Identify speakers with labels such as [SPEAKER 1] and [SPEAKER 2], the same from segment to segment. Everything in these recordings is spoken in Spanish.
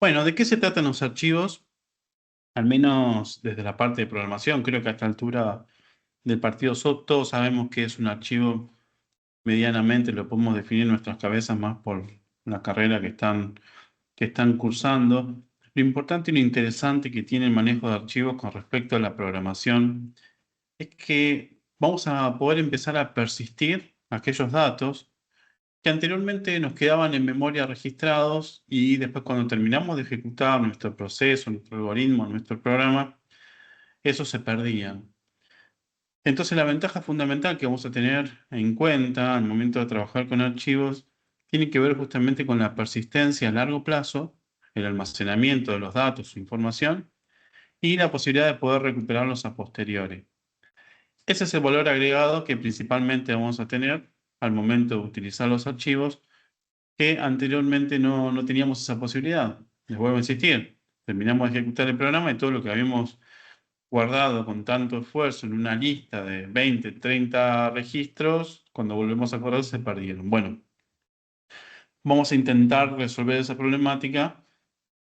[SPEAKER 1] Bueno, ¿de qué se tratan los archivos? Al menos desde la parte de programación, creo que a esta altura del partido todos sabemos que es un archivo medianamente, lo podemos definir en nuestras cabezas más por la carrera que están cursando. Lo importante y lo interesante que tiene el manejo de archivos con respecto a la programación es que vamos a poder empezar a persistir aquellos datos que anteriormente nos quedaban en memoria registrados y después cuando terminamos de ejecutar nuestro proceso, nuestro algoritmo, nuestro programa, eso se perdía. Entonces la ventaja fundamental que vamos a tener en cuenta al momento de trabajar con archivos tiene que ver justamente con la persistencia a largo plazo, el almacenamiento de los datos o información y la posibilidad de poder recuperarlos a posteriori. Ese es el valor agregado que principalmente vamos a tener al momento de utilizar los archivos que anteriormente no teníamos esa posibilidad. Les vuelvo a insistir, terminamos de ejecutar el programa y todo lo que habíamos guardado con tanto esfuerzo en una lista de 20, 30 registros, cuando volvemos a acordar se perdieron. Bueno, vamos a intentar resolver esa problemática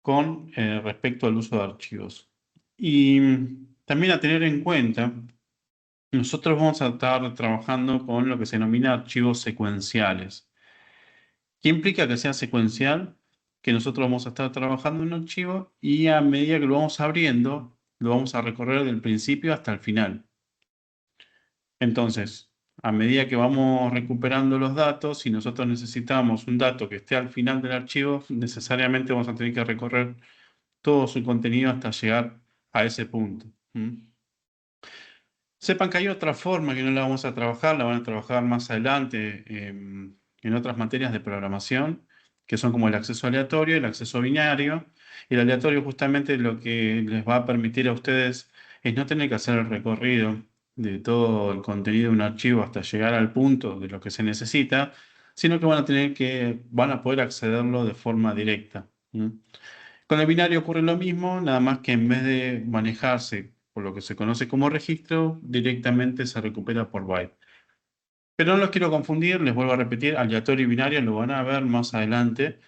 [SPEAKER 1] con respecto al uso de archivos. Y también a tener en cuenta, nosotros vamos a estar trabajando con lo que se denomina archivos secuenciales. ¿Qué implica que sea secuencial? Que nosotros vamos a estar trabajando en un archivo y a medida que lo vamos abriendo, lo vamos a recorrer del principio hasta el final. Entonces, a medida que vamos recuperando los datos, si nosotros necesitamos un dato que esté al final del archivo, necesariamente vamos a tener que recorrer todo su contenido hasta llegar a ese punto. Sepan que hay otra forma que no la vamos a trabajar, la van a trabajar más adelante en otras materias de programación, que son como el acceso aleatorio y el acceso binario. El aleatorio justamente lo que les va a permitir a ustedes es no tener que hacer el recorrido de todo el contenido de un archivo hasta llegar al punto de lo que se necesita, sino que van a poder accederlo de forma directa. Con el binario ocurre lo mismo, nada más que en vez de manejarse por lo que se conoce como registro, directamente se recupera por byte. Pero no los quiero confundir, les vuelvo a repetir, aleatorio y binario lo van a ver más adelante.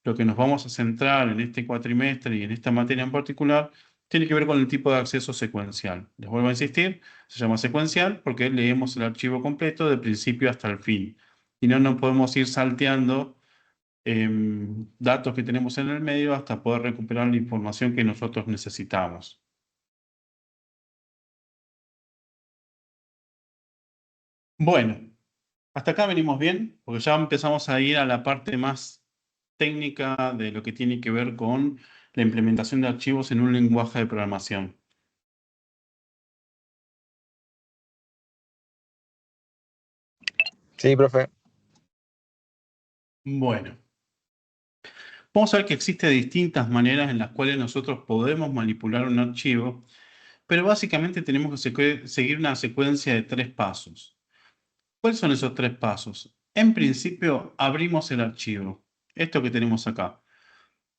[SPEAKER 1] Lo que nos vamos a centrar en este cuatrimestre y en esta materia en particular tiene que ver con el tipo de acceso secuencial. Les vuelvo a insistir, se llama secuencial porque leemos el archivo completo de principio hasta el fin. Y no nos podemos ir salteando datos que tenemos en el medio hasta poder recuperar la información que nosotros necesitamos. Bueno, hasta acá venimos bien, porque ya empezamos a ir a la parte más técnica de lo que tiene que ver con la implementación de archivos en un lenguaje de programación.
[SPEAKER 2] Sí, profe.
[SPEAKER 1] Bueno, vamos a ver que existen distintas maneras en las cuales nosotros podemos manipular un archivo, pero básicamente tenemos que seguir una secuencia de 3 pasos. ¿Cuáles son esos 3 pasos? En principio, abrimos el archivo. Esto que tenemos acá.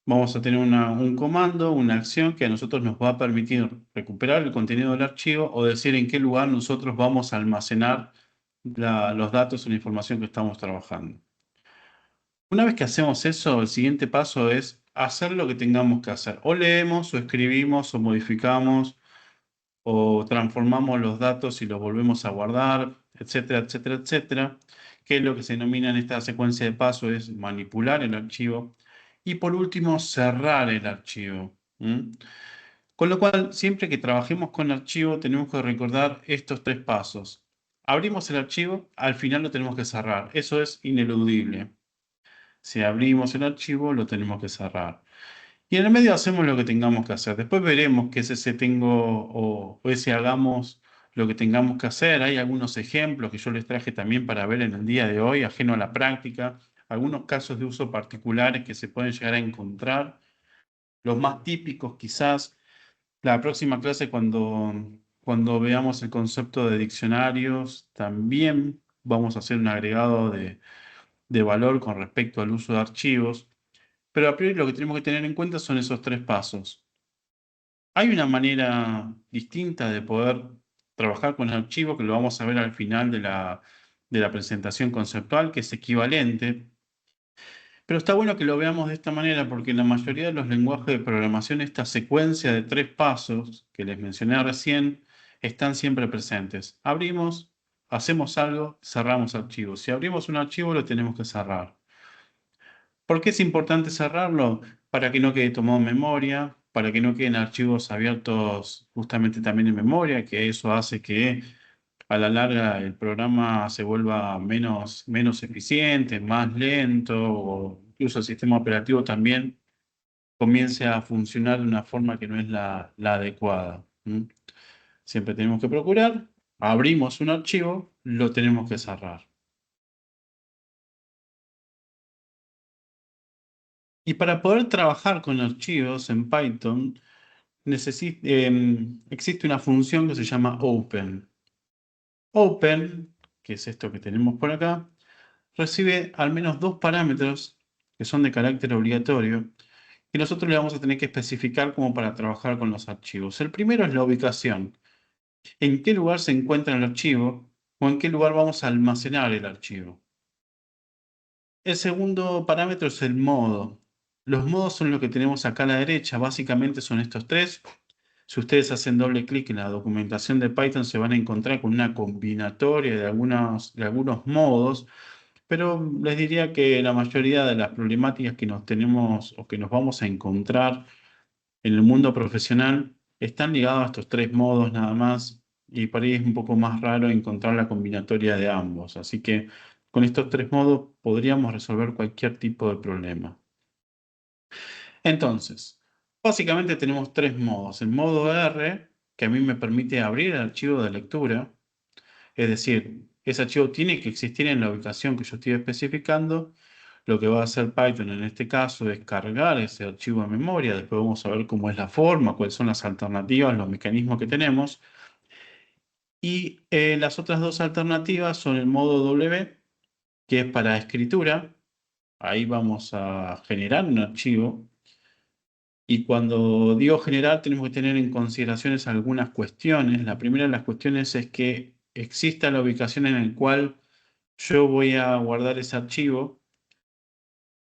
[SPEAKER 1] Vamos a tener un comando, una acción que a nosotros nos va a permitir recuperar el contenido del archivo o decir en qué lugar nosotros vamos a almacenar los datos o la información que estamos trabajando. Una vez que hacemos eso, el siguiente paso es hacer lo que tengamos que hacer. O leemos, o escribimos, o modificamos, o transformamos los datos y los volvemos a guardar, etcétera, etcétera, etcétera. Que es lo que se denomina en esta secuencia de pasos es manipular el archivo. Y por último, cerrar el archivo. Con lo cual, siempre que trabajemos con archivo, tenemos que recordar estos 3 pasos. Abrimos el archivo, al final lo tenemos que cerrar. Eso es ineludible. Si abrimos el archivo, lo tenemos que cerrar. Y en el medio hacemos lo que tengamos que hacer. Después veremos qué es ese tengo o ese hagamos lo que tengamos que hacer. Hay algunos ejemplos que yo les traje también para ver en el día de hoy, ajeno a la práctica. Algunos casos de uso particulares que se pueden llegar a encontrar. Los más típicos quizás. La próxima clase cuando veamos el concepto de diccionarios, también vamos a hacer un agregado de valor con respecto al uso de archivos. Pero a priori lo que tenemos que tener en cuenta son esos 3 pasos. Hay una manera distinta de poder trabajar con el archivo, que lo vamos a ver al final de la presentación conceptual, que es equivalente. Pero está bueno que lo veamos de esta manera porque en la mayoría de los lenguajes de programación esta secuencia de tres pasos que les mencioné recién están siempre presentes. Abrimos, hacemos algo, cerramos archivos. Si abrimos un archivo lo tenemos que cerrar. ¿Por qué es importante cerrarlo? Para que no quede tomado en memoria, para que no queden archivos abiertos justamente también en memoria, que eso hace que a la larga el programa se vuelva menos eficiente, más lento, o incluso el sistema operativo también comience a funcionar de una forma que no es la adecuada. ¿Mm? Siempre tenemos que procurar, abrimos un archivo, lo tenemos que cerrar. Y para poder trabajar con archivos en Python, existe una función que se llama open. Open, que es esto que tenemos por acá, recibe al menos dos parámetros que son de carácter obligatorio y nosotros le vamos a tener que especificar como para trabajar con los archivos. El primero es la ubicación. ¿En qué lugar se encuentra el archivo o en qué lugar vamos a almacenar el archivo? El segundo parámetro es el modo. Los modos son lo que tenemos acá a la derecha. Básicamente son estos tres. Si ustedes hacen doble clic en la documentación de Python, se van a encontrar con una combinatoria de algunos modos, pero les diría que la mayoría de las problemáticas que nos tenemos o que nos vamos a encontrar en el mundo profesional están ligados a estos tres modos nada más, y por ahí es un poco más raro encontrar la combinatoria de ambos. Así que con estos tres modos podríamos resolver cualquier tipo de problema. Entonces, básicamente tenemos tres modos. El modo R, que a mí me permite abrir el archivo de lectura, es decir, ese archivo tiene que existir en la ubicación que yo estoy especificando. Lo que va a hacer Python en este caso es cargar ese archivo a memoria. Después vamos a ver cómo es la forma, cuáles son las alternativas, los mecanismos que tenemos. Y las otras dos alternativas son el modo W, que es para escritura. Ahí vamos a generar un archivo. Y cuando digo generar, tenemos que tener en consideraciones algunas cuestiones. La primera de las cuestiones es que exista la ubicación en la cual yo voy a guardar ese archivo.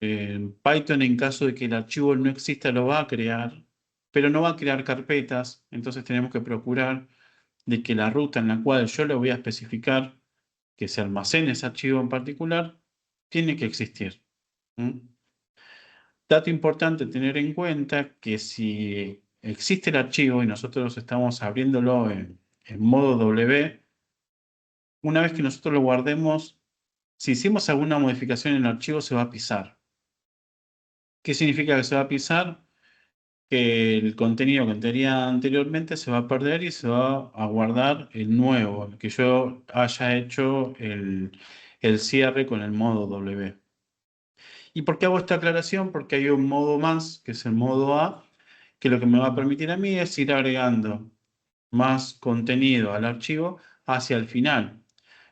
[SPEAKER 1] Python, en caso de que el archivo no exista, lo va a crear, pero no va a crear carpetas. Entonces tenemos que procurar de que la ruta en la cual yo le voy a especificar que se almacene ese archivo en particular, tiene que existir. ¿Mm? Dato importante tener en cuenta que si existe el archivo y nosotros estamos abriéndolo en modo W, una vez que nosotros lo guardemos, si hicimos alguna modificación en el archivo, se va a pisar. ¿Qué significa que se va a pisar? Que el contenido que tenía anteriormente se va a perder y se va a guardar el nuevo, el que yo haya hecho el cierre con el modo W. ¿Y por qué hago esta aclaración? Porque hay un modo más, que es el modo A, que lo que me va a permitir a mí es ir agregando más contenido al archivo hacia el final.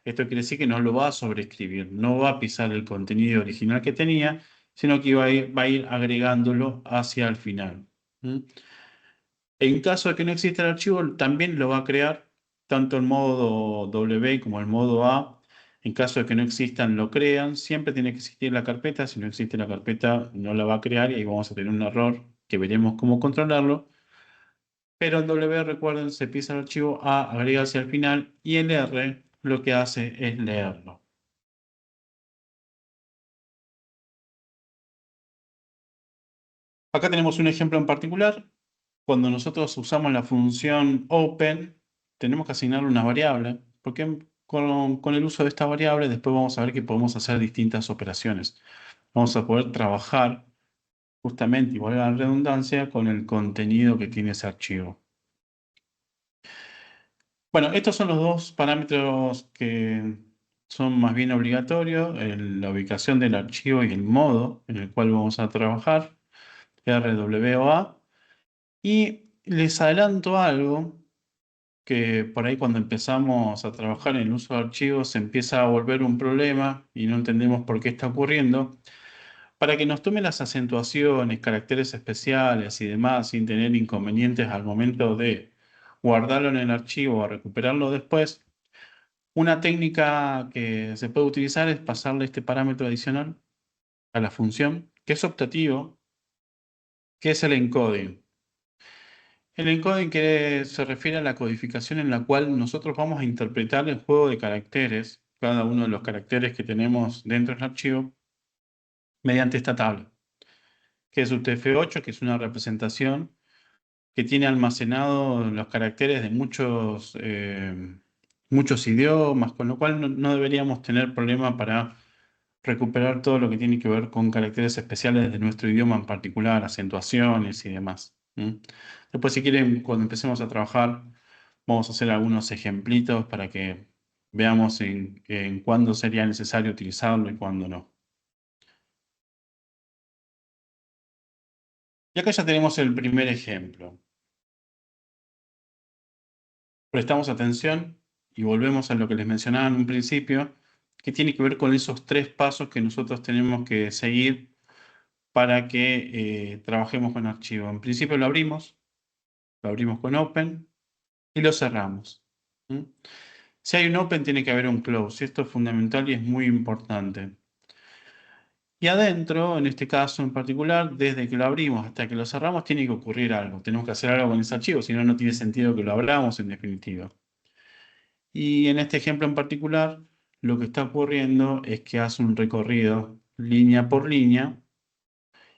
[SPEAKER 1] Esto quiere decir que no lo va a sobreescribir, no va a pisar el contenido original que tenía, sino que va a ir agregándolo hacia el final. ¿Mm? En caso de que no exista el archivo, también lo va a crear tanto el modo W como el modo A. En caso de que no existan, lo crean. Siempre tiene que existir la carpeta. Si no existe la carpeta, no la va a crear y ahí vamos a tener un error que veremos cómo controlarlo. Pero el W, recuerden, se pisa el archivo A, agrega hacia el final y el R lo que hace es leerlo. Acá tenemos un ejemplo en particular. Cuando nosotros usamos la función open, tenemos que asignarle una variable, porque con el uso de esta variable después vamos a ver que podemos hacer distintas operaciones. Vamos a poder trabajar justamente, igual a la redundancia, con el contenido que tiene ese archivo. Bueno, estos son los dos parámetros que son más bien obligatorios, la ubicación del archivo y el modo en el cual vamos a trabajar, RWA. Y les adelanto algo que por ahí cuando empezamos a trabajar en el uso de archivos se empieza a volver un problema y no entendemos por qué está ocurriendo. Para que nos tome las acentuaciones, caracteres especiales y demás sin tener inconvenientes al momento de guardarlo en el archivo o recuperarlo después, una técnica que se puede utilizar es pasarle este parámetro adicional a la función que es optativo, que es el encoding. El encoding se refiere a la codificación en la cual nosotros vamos a interpretar el juego de caracteres, cada uno de los caracteres que tenemos dentro del archivo, mediante esta tabla, que es UTF-8, que es una representación que tiene almacenados los caracteres de muchos idiomas, con lo cual no deberíamos tener problema para recuperar todo lo que tiene que ver con caracteres especiales de nuestro idioma en particular, acentuaciones y demás. Después, si quieren, cuando empecemos a trabajar, vamos a hacer algunos ejemplitos para que veamos en cuándo sería necesario utilizarlo y cuándo no. Y acá ya tenemos el primer ejemplo. Prestamos atención y volvemos a lo que les mencionaba en un principio, que tiene que ver con esos tres pasos que nosotros tenemos que seguir para que trabajemos con archivo. En principio lo abrimos con Open y lo cerramos. Si hay un Open, tiene que haber un Close. Esto es fundamental y es muy importante. Y adentro, en este caso en particular, desde que lo abrimos hasta que lo cerramos, tiene que ocurrir algo. Tenemos que hacer algo con ese archivo, si no, no tiene sentido que lo abramos en definitiva. Y en este ejemplo en particular, lo que está ocurriendo es que hace un recorrido línea por línea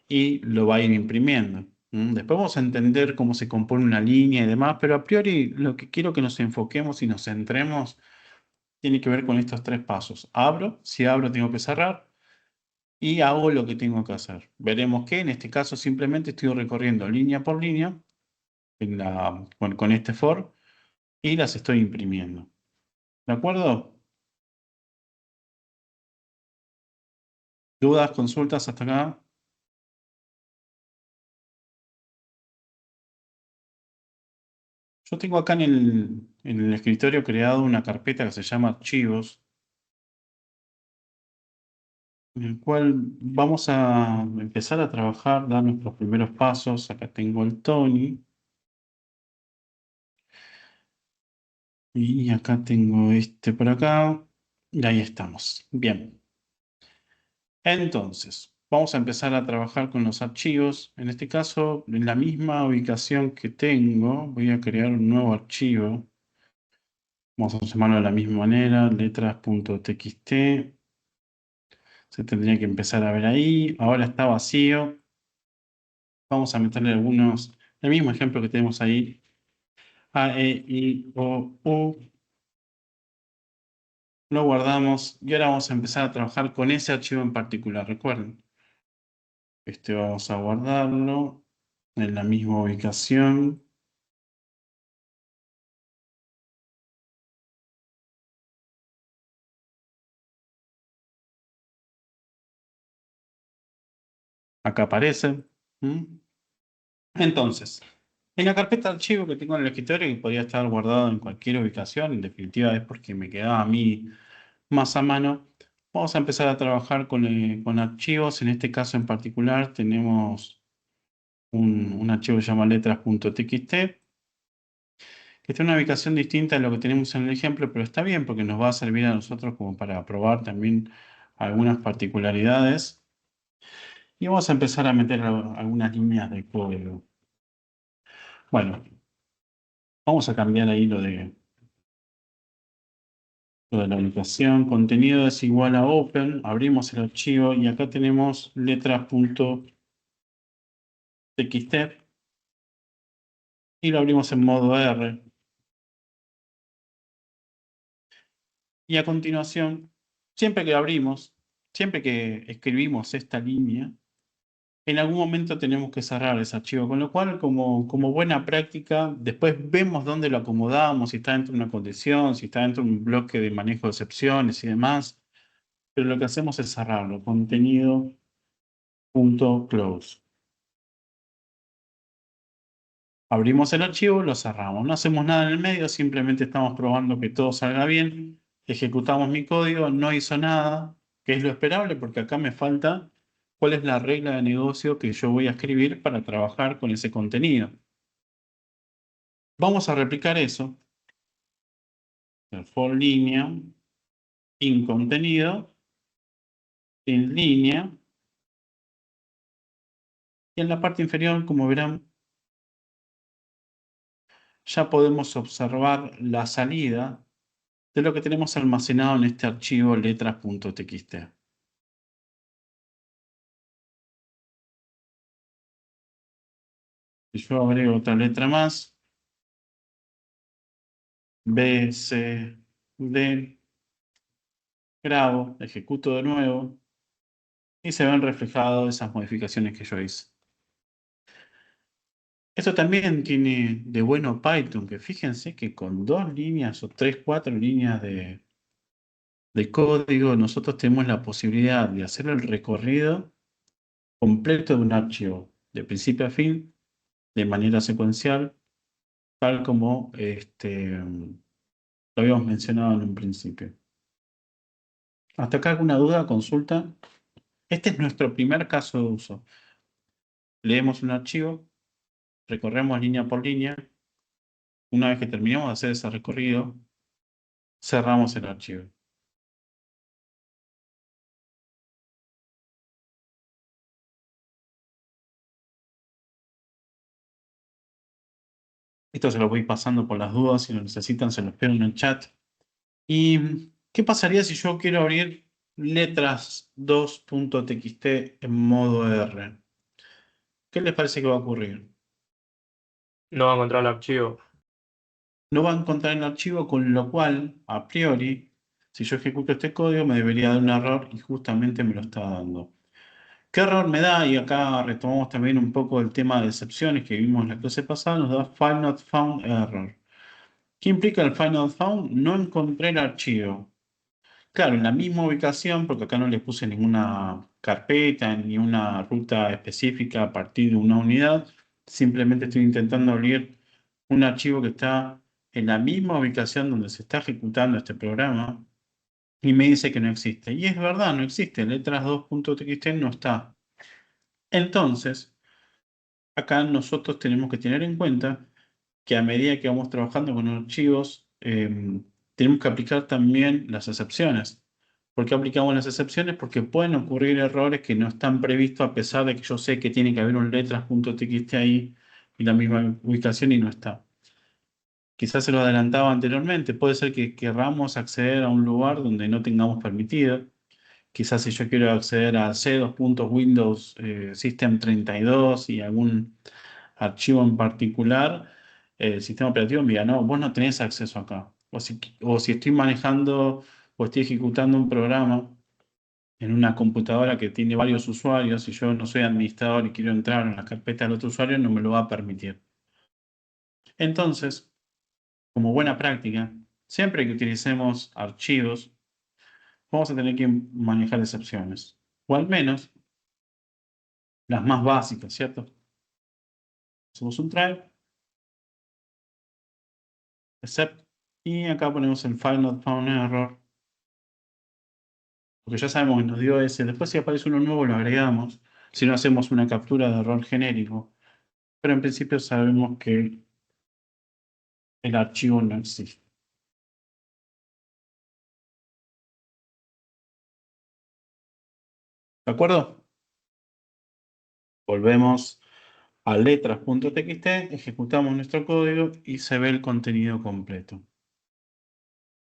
[SPEAKER 1] y lo va a ir imprimiendo. Después vamos a entender cómo se compone una línea y demás, pero a priori lo que quiero que nos enfoquemos y nos centremos tiene que ver con estos tres pasos. Abro, si abro tengo que cerrar y hago lo que tengo que hacer. Veremos que en este caso simplemente estoy recorriendo línea por línea con este for y las estoy imprimiendo. ¿De acuerdo? ¿Dudas, consultas hasta acá? Yo tengo acá en el escritorio creado una carpeta que se llama archivos, en el cual vamos a empezar a trabajar, dar nuestros primeros pasos. Acá tengo el Tony y acá tengo este por acá y ahí estamos. Bien, entonces vamos a empezar a trabajar con los archivos. En este caso, en la misma ubicación que tengo, voy a crear un nuevo archivo. Vamos a llamarlo de la misma manera, letras.txt. Se tendría que empezar a ver ahí. Ahora está vacío. Vamos a meterle el mismo ejemplo que tenemos ahí. A, E, I, O, U. Lo guardamos y ahora vamos a empezar a trabajar con ese archivo en particular. Recuerden, este vamos a guardarlo en la misma ubicación. Acá aparece. Entonces, en la carpeta de archivo que tengo en el escritorio, que podría estar guardado en cualquier ubicación, en definitiva es porque me quedaba a mí más a mano, vamos a empezar a trabajar con archivos. En este caso en particular tenemos un archivo que se llama letras.txt, que está en una ubicación distinta a lo que tenemos en el ejemplo, pero está bien porque nos va a servir a nosotros como para probar también algunas particularidades. Y vamos a empezar a meter algunas líneas de código. Bueno, vamos a cambiar ahí lo de la ubicación. Contenido es igual a open. Abrimos el archivo y acá tenemos letras.txt y lo abrimos en modo R. Y a continuación, siempre que abrimos, siempre que escribimos esta línea, en algún momento tenemos que cerrar ese archivo, con lo cual, como buena práctica, después vemos dónde lo acomodamos, si está dentro de una condición, si está dentro de un bloque de manejo de excepciones y demás, pero lo que hacemos es cerrarlo, contenido.close. Abrimos el archivo, lo cerramos. No hacemos nada en el medio, simplemente estamos probando que todo salga bien. Ejecutamos mi código, no hizo nada, que es lo esperable, porque acá me falta cuál es la regla de negocio que yo voy a escribir para trabajar con ese contenido. Vamos a replicar eso. El for línea, in contenido, in línea, Y en la parte inferior, como verán, ya podemos observar la salida de lo que tenemos almacenado en este archivo letras.txt. Si yo agrego otra letra más, B, C, D, grabo, ejecuto de nuevo y se ven reflejadas esas modificaciones que yo hice. Esto también tiene de bueno Python, que fíjense que con 2 líneas o 3, 4 líneas de código, nosotros tenemos la posibilidad de hacer el recorrido completo de un archivo, de principio a fin, de manera secuencial, tal como lo habíamos mencionado en un principio. ¿Hasta acá alguna duda, consulta? Este es nuestro primer caso de uso. Leemos un archivo, recorremos línea por línea. Una vez que terminamos de hacer ese recorrido, cerramos el archivo. Esto se lo voy pasando por las dudas. Si lo necesitan, se lo espero en el chat. ¿Y qué pasaría si yo quiero abrir letras2.txt en modo R? ¿Qué les parece que va a ocurrir?
[SPEAKER 2] No va a encontrar el archivo.
[SPEAKER 1] No va a encontrar el archivo, con lo cual, a priori, si yo ejecuto este código, me debería dar un error y justamente me lo está dando. ¿Qué error me da? Y acá retomamos también un poco el tema de excepciones que vimos en la clase pasada. Nos da File Not Found Error. ¿Qué implica el File Not Found? No encontré el archivo. Claro, en la misma ubicación, porque acá no le puse ninguna carpeta ni una ruta específica a partir de una unidad. Simplemente estoy intentando abrir un archivo que está en la misma ubicación donde se está ejecutando este programa y me dice que no existe. Y es verdad, no existe. Letras2.txt no está. Entonces, acá nosotros tenemos que tener en cuenta que a medida que vamos trabajando con archivos, tenemos que aplicar también las excepciones. ¿Por qué aplicamos las excepciones? Porque pueden ocurrir errores que no están previstos a pesar de que yo sé que tiene que haber un letras.txt ahí en la misma ubicación y no está. Quizás se lo adelantaba anteriormente. Puede ser que querramos acceder a un lugar donde no tengamos permitido. Quizás si yo quiero acceder a c2.windows system 32 y algún archivo en particular, el sistema operativo me diga, no, vos no tenés acceso acá. O si estoy manejando o estoy ejecutando un programa en una computadora que tiene varios usuarios y yo no soy administrador y quiero entrar en la carpeta del otro usuario, no me lo va a permitir. Entonces, como buena práctica, siempre que utilicemos archivos, vamos a tener que manejar excepciones. O al menos las más básicas, ¿cierto? Hacemos un try, except, y acá ponemos el file not found error, porque ya sabemos que nos dio ese. Después si aparece uno nuevo lo agregamos, si no hacemos una captura de error genérico. Pero en principio sabemos que el archivo no existe. ¿De acuerdo? Volvemos a letras.txt, ejecutamos nuestro código y se ve el contenido completo.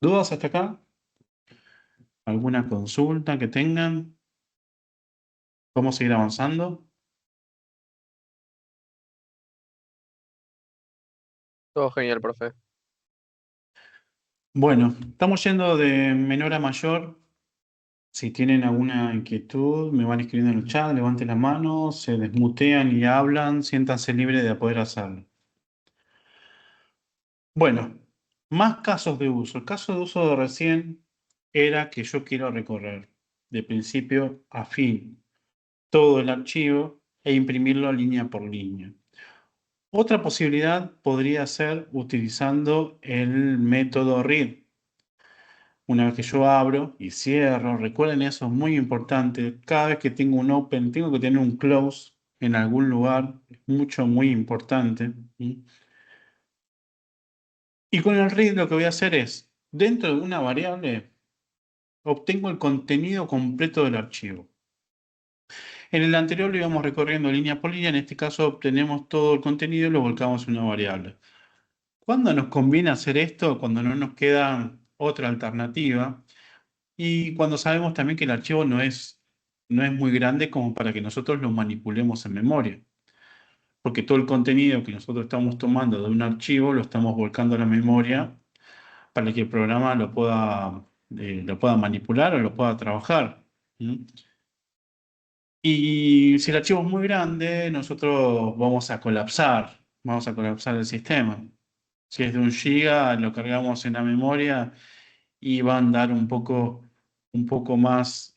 [SPEAKER 1] ¿Dudas hasta acá? ¿Alguna consulta que tengan? ¿Cómo seguir avanzando?
[SPEAKER 3] Todo genial, profe.
[SPEAKER 1] Bueno, estamos yendo de menor a mayor. Si tienen alguna inquietud, me van escribiendo en el chat, levanten la mano, se desmutean y hablan, siéntanse libres de poder hacerlo. Bueno, más casos de uso. El caso de uso de recién era que yo quiero recorrer de principio a fin todo el archivo e imprimirlo línea por línea. Otra posibilidad podría ser utilizando el método read. Una vez que yo abro y cierro, recuerden eso, es muy importante. Cada vez que tengo un open, tengo que tener un close en algún lugar. Es muy importante. ¿Sí? Y con el read lo que voy a hacer es, dentro de una variable, obtengo el contenido completo del archivo. En el anterior lo íbamos recorriendo línea por línea, en este caso obtenemos todo el contenido y lo volcamos en una variable. ¿Cuándo nos conviene hacer esto? Cuando no nos queda otra alternativa y cuando sabemos también que el archivo no es muy grande como para que nosotros lo manipulemos en memoria. Porque todo el contenido que nosotros estamos tomando de un archivo lo estamos volcando a la memoria para que el programa lo pueda manipular o lo pueda trabajar. ¿Mm? Y si el archivo es muy grande, nosotros vamos a colapsar el sistema. Si es de 1 GB, lo cargamos en la memoria y va a andar un poco más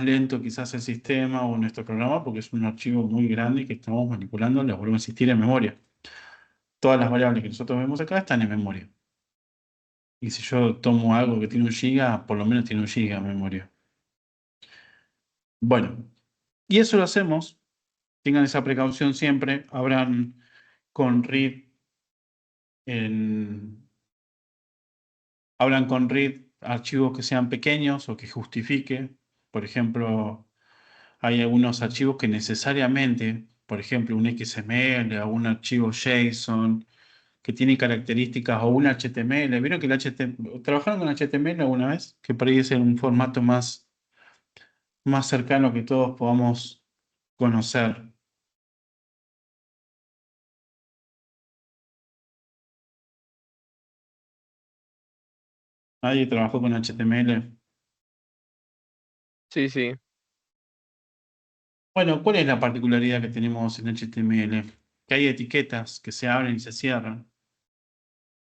[SPEAKER 1] lento quizás el sistema o nuestro programa porque es un archivo muy grande que estamos manipulando, le vuelvo a insistir, en memoria. Todas las variables que nosotros vemos acá están en memoria. Y si yo tomo algo que tiene 1 GB, por lo menos tiene 1 GB en memoria. Bueno, y eso lo hacemos. Tengan esa precaución siempre. Abran con read en, hablan con read archivos que sean pequeños o que justifique. Por ejemplo, hay algunos archivos que necesariamente, por ejemplo, un XML o un archivo JSON que tiene características o un HTML. ¿Vieron que el HTML, trabajaron con HTML alguna vez? Que por ahí es un formato más cercano que todos podamos conocer. ¿Nadie trabajó con HTML?
[SPEAKER 3] Sí, sí.
[SPEAKER 1] Bueno, ¿cuál es la particularidad que tenemos en HTML? Que hay etiquetas que se abren y se cierran.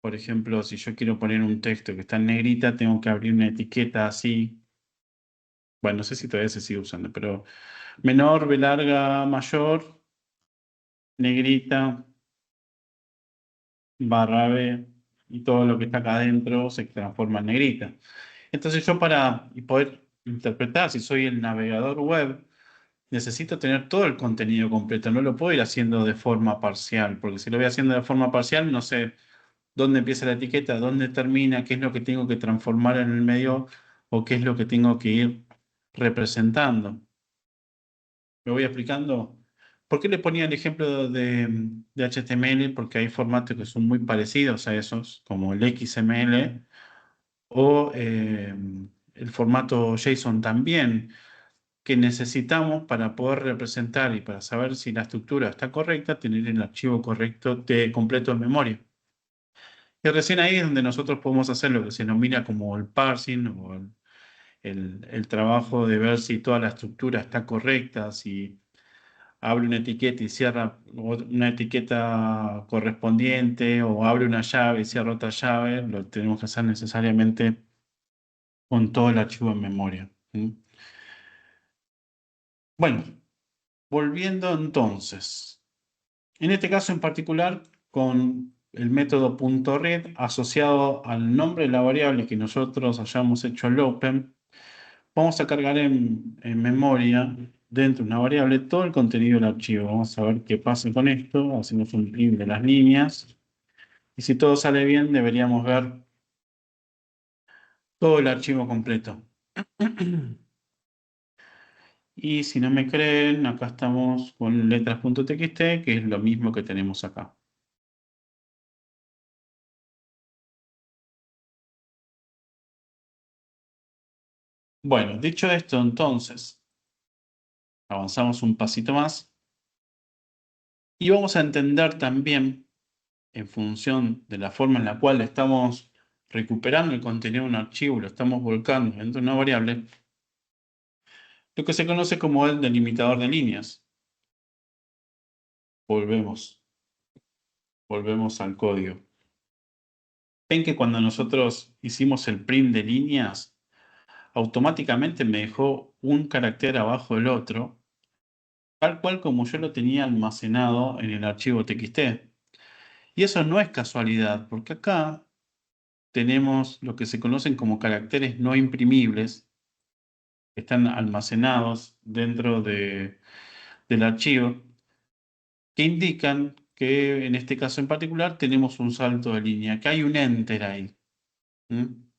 [SPEAKER 1] Por ejemplo, si yo quiero poner un texto que está en negrita, tengo que abrir una etiqueta así. Bueno, no sé si todavía se sigue usando, pero menor, B larga, mayor, negrita, barra B, y todo lo que está acá adentro se transforma en negrita. Entonces yo para poder interpretar, si soy el navegador web, necesito tener todo el contenido completo, no lo puedo ir haciendo de forma parcial, porque si lo voy haciendo de forma parcial, no sé dónde empieza la etiqueta, dónde termina, qué es lo que tengo que transformar en el medio o qué es lo que tengo que ir representando. ¿Me voy explicando? ¿Por qué le ponía el ejemplo de HTML? Porque hay formatos que son muy parecidos a esos, como el XML o el formato JSON también, que necesitamos para poder representar y para saber si la estructura está correcta, tener el archivo correcto completo en memoria. Y recién ahí es donde nosotros podemos hacer lo que se denomina como el parsing o el trabajo de ver si toda la estructura está correcta, si abre una etiqueta y cierra una etiqueta correspondiente o abre una llave y cierra otra llave, lo tenemos que hacer necesariamente con todo el archivo en memoria. ¿Mm? Bueno, volviendo entonces. En este caso en particular, con el método .read asociado al nombre de la variable que nosotros hayamos hecho el open, vamos a cargar en memoria, dentro de una variable, todo el contenido del archivo. Vamos a ver qué pasa con esto. Hacemos un print de las líneas. Y si todo sale bien, deberíamos ver todo el archivo completo. Y si no me creen, acá estamos con letras.txt, que es lo mismo que tenemos acá. Bueno, dicho esto, entonces, avanzamos un pasito más y vamos a entender también, en función de la forma en la cual estamos recuperando el contenido de un archivo y lo estamos volcando dentro de una variable, lo que se conoce como el delimitador de líneas. Volvemos al código. Ven que cuando nosotros hicimos el print de líneas, automáticamente me dejó un carácter abajo del otro, tal cual como yo lo tenía almacenado en el archivo txt. Y eso no es casualidad, porque acá tenemos lo que se conocen como caracteres no imprimibles, que están almacenados dentro del archivo, que indican que en este caso en particular tenemos un salto de línea, que hay un enter ahí. ¿Mm?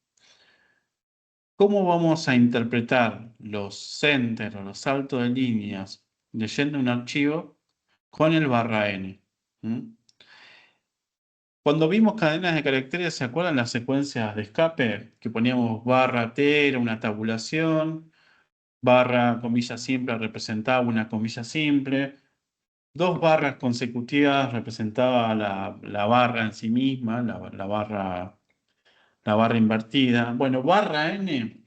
[SPEAKER 1] ¿Cómo vamos a interpretar los centers o los saltos de líneas leyendo un archivo con el /n? ¿Mm? Cuando vimos cadenas de caracteres, ¿se acuerdan las secuencias de escape? Que poníamos /t, era una tabulación, barra comilla simple representaba una comilla simple, dos barras consecutivas representaba la barra en sí misma, la barra invertida. Bueno, /n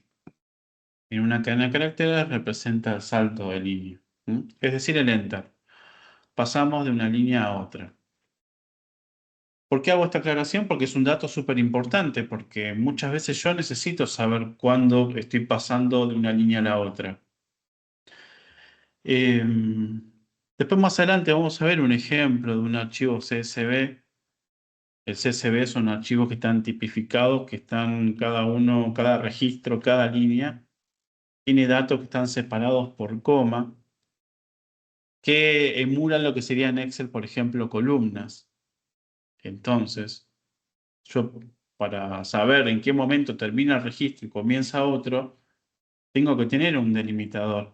[SPEAKER 1] en una cadena de caracteres representa el salto de línea, es decir, el enter. Pasamos de una línea a otra. ¿Por qué hago esta aclaración? Porque es un dato súper importante, porque muchas veces yo necesito saber cuándo estoy pasando de una línea a la otra. Después más adelante vamos a ver un ejemplo de un archivo CSV. El CSV son archivos que están tipificados, que están cada registro, cada línea, tiene datos que están separados por coma, que emulan lo que sería en Excel, por ejemplo, columnas. Entonces, yo para saber en qué momento termina el registro y comienza otro, tengo que tener un delimitador.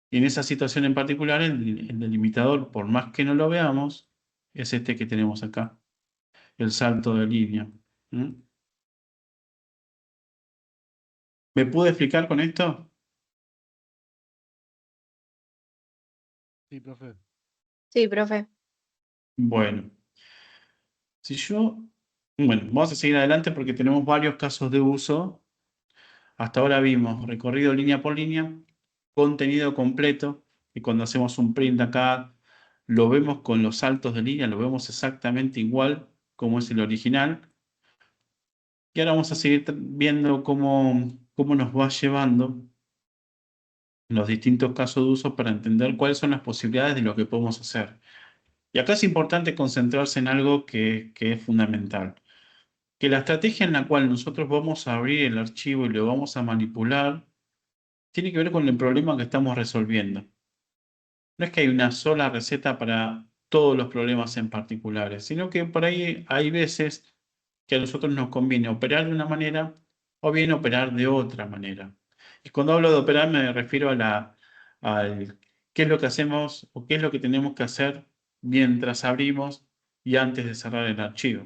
[SPEAKER 1] Y en esa situación en particular, el delimitador, por más que no lo veamos, es este que tenemos acá, el salto de línea. ¿Mm? ¿Me pude explicar con esto?
[SPEAKER 4] Sí, profe.
[SPEAKER 5] Sí, profe.
[SPEAKER 1] Bueno, bueno, vamos a seguir adelante porque tenemos varios casos de uso. Hasta ahora vimos recorrido línea por línea, contenido completo, y cuando hacemos un print acá, lo vemos con los saltos de línea, lo vemos exactamente igual como es el original. Y ahora vamos a seguir viendo cómo nos va llevando los distintos casos de uso para entender cuáles son las posibilidades de lo que podemos hacer. Y acá es importante concentrarse en algo que es fundamental. Que la estrategia en la cual nosotros vamos a abrir el archivo y lo vamos a manipular tiene que ver con el problema que estamos resolviendo. No es que hay una sola receta para todos los problemas en particulares, sino que por ahí hay veces que a nosotros nos conviene operar de una manera o bien operar de otra manera. Y cuando hablo de operar me refiero al qué es lo que hacemos o qué es lo que tenemos que hacer mientras abrimos y antes de cerrar el archivo.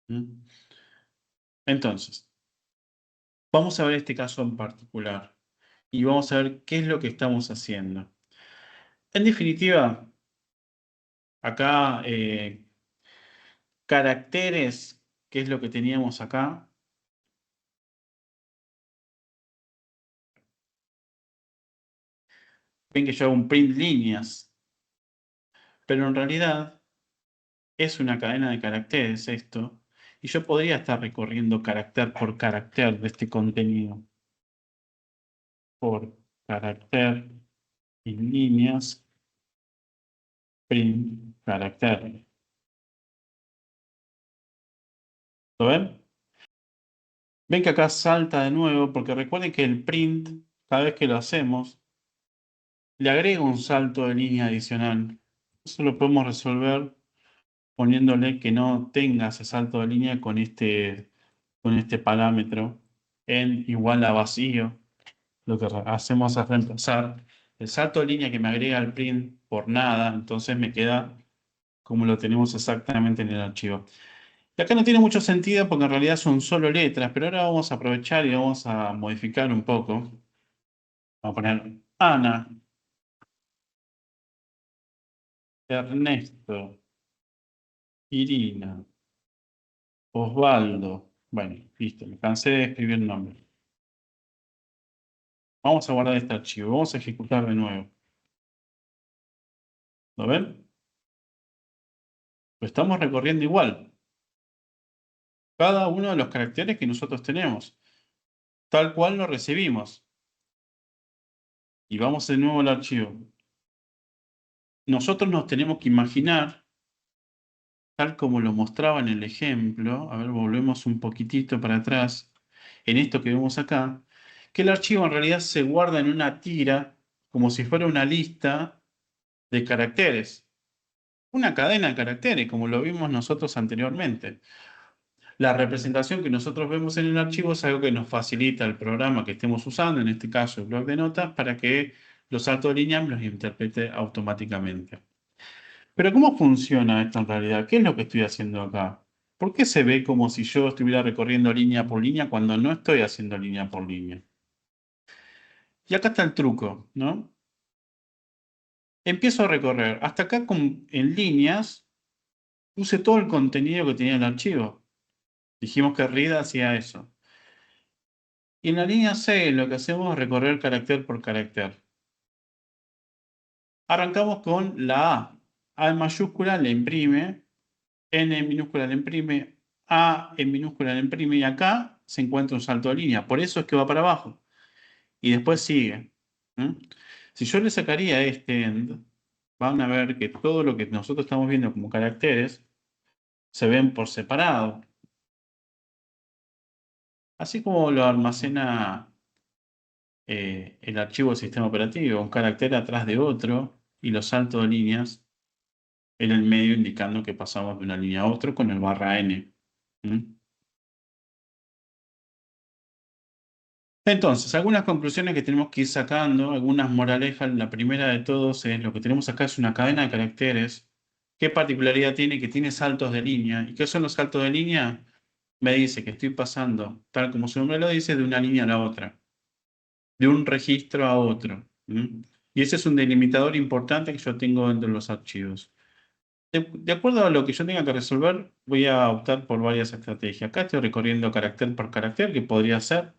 [SPEAKER 1] ¿Mm? Entonces, vamos a ver este caso en particular y vamos a ver qué es lo que estamos haciendo. En definitiva, acá caracteres, que es lo que teníamos acá. Ven que yo hago un print líneas, pero en realidad es una cadena de caracteres esto, y yo podría estar recorriendo carácter por carácter de este contenido. Por carácter y líneas, print carácter. ¿Lo ven? Ven que acá salta de nuevo, porque recuerden que el print, cada vez que lo hacemos, le agrega un salto de línea adicional. Eso lo podemos resolver poniéndole que no tenga ese salto de línea con este parámetro en igual a vacío. Lo que hacemos es reemplazar el salto de línea que me agrega el print por nada, entonces me queda como lo tenemos exactamente en el archivo. Y acá no tiene mucho sentido porque en realidad son solo letras, pero ahora vamos a aprovechar y vamos a modificar un poco. Vamos a poner Ana, Ernesto, Irina, Osvaldo. Bueno, listo, me cansé de escribir el nombre. Vamos a guardar este archivo, vamos a ejecutar de nuevo. ¿Lo ven? Lo estamos recorriendo igual. Cada uno de los caracteres que nosotros tenemos. Tal cual lo recibimos. Y vamos de nuevo al archivo. Nosotros nos tenemos que imaginar, tal como lo mostraba en el ejemplo, a ver, volvemos un poquitito para atrás, en esto que vemos acá, que el archivo en realidad se guarda en una tira, como si fuera una lista de caracteres. Una cadena de caracteres, como lo vimos nosotros anteriormente. La representación que nosotros vemos en el archivo es algo que nos facilita el programa que estemos usando, en este caso el bloc de notas, para que los saltos de línea los interprete automáticamente. Pero ¿cómo funciona esto en realidad? ¿Qué es lo que estoy haciendo acá? ¿Por qué se ve como si yo estuviera recorriendo línea por línea cuando no estoy haciendo línea por línea? Y acá está el truco, ¿no? Empiezo a recorrer. Hasta acá en líneas puse todo el contenido que tenía el archivo. Dijimos que read hacía eso. Y en la línea C lo que hacemos es recorrer carácter por carácter. Arrancamos con la A. A en mayúscula le imprime, N en minúscula le imprime, A en minúscula le imprime y acá se encuentra un salto de línea. Por eso es que va para abajo. Y después sigue. Si yo le sacaría este end, van a ver que todo lo que nosotros estamos viendo como caracteres se ven por separado. Así como lo almacena el archivo del sistema operativo, un carácter atrás de otro y los saltos de líneas en el medio indicando que pasamos de una línea a otra con el /n. Entonces, algunas conclusiones que tenemos que ir sacando, algunas moralejas. La primera de todos es lo que tenemos acá es una cadena de caracteres. ¿Qué particularidad tiene? Que tiene saltos de línea. ¿Y qué son los saltos de línea? Me dice que estoy pasando, tal como su nombre lo dice, de una línea a la otra, de un registro a otro. Y ese es un delimitador importante que yo tengo dentro de los archivos. De acuerdo a lo que yo tenga que resolver, voy a optar por varias estrategias. Acá estoy recorriendo carácter por carácter, que podría ser.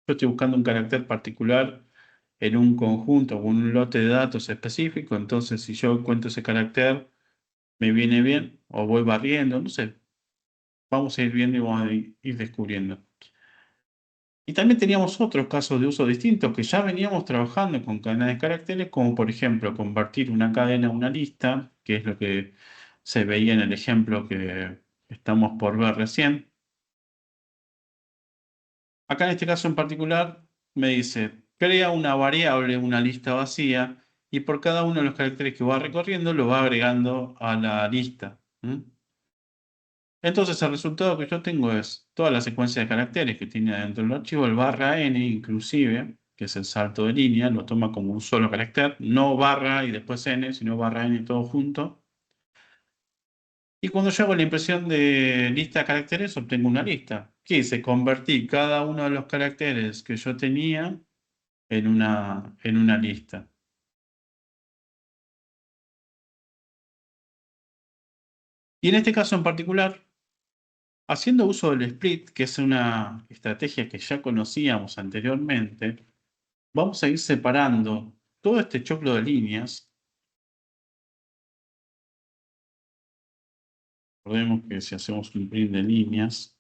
[SPEAKER 1] Yo estoy buscando un carácter particular en un conjunto o un lote de datos específico, entonces si yo encuentro ese carácter, me viene bien, o voy barriendo, no sé. Vamos a ir viendo y vamos a ir descubriendo. Y también teníamos otros casos de uso distintos que ya veníamos trabajando con cadenas de caracteres, como por ejemplo convertir una cadena a una lista, que es lo que se veía en el ejemplo que estamos por ver recién. Acá en este caso en particular me dice, crea una variable, una lista vacía, y por cada uno de los caracteres que va recorriendo lo va agregando a la lista. Entonces el resultado que yo tengo es toda la secuencia de caracteres que tiene dentro del archivo, el /n inclusive, que es el salto de línea, lo toma como un solo carácter, no barra y después n, sino /n todo junto. Y cuando yo hago la impresión de lista de caracteres, obtengo una lista. ¿Qué hice? Convertí cada uno de los caracteres que yo tenía en una lista. Y en este caso en particular, haciendo uso del split, que es una estrategia que ya conocíamos anteriormente, vamos a ir separando todo este choclo de líneas. Recordemos que si hacemos un print de líneas,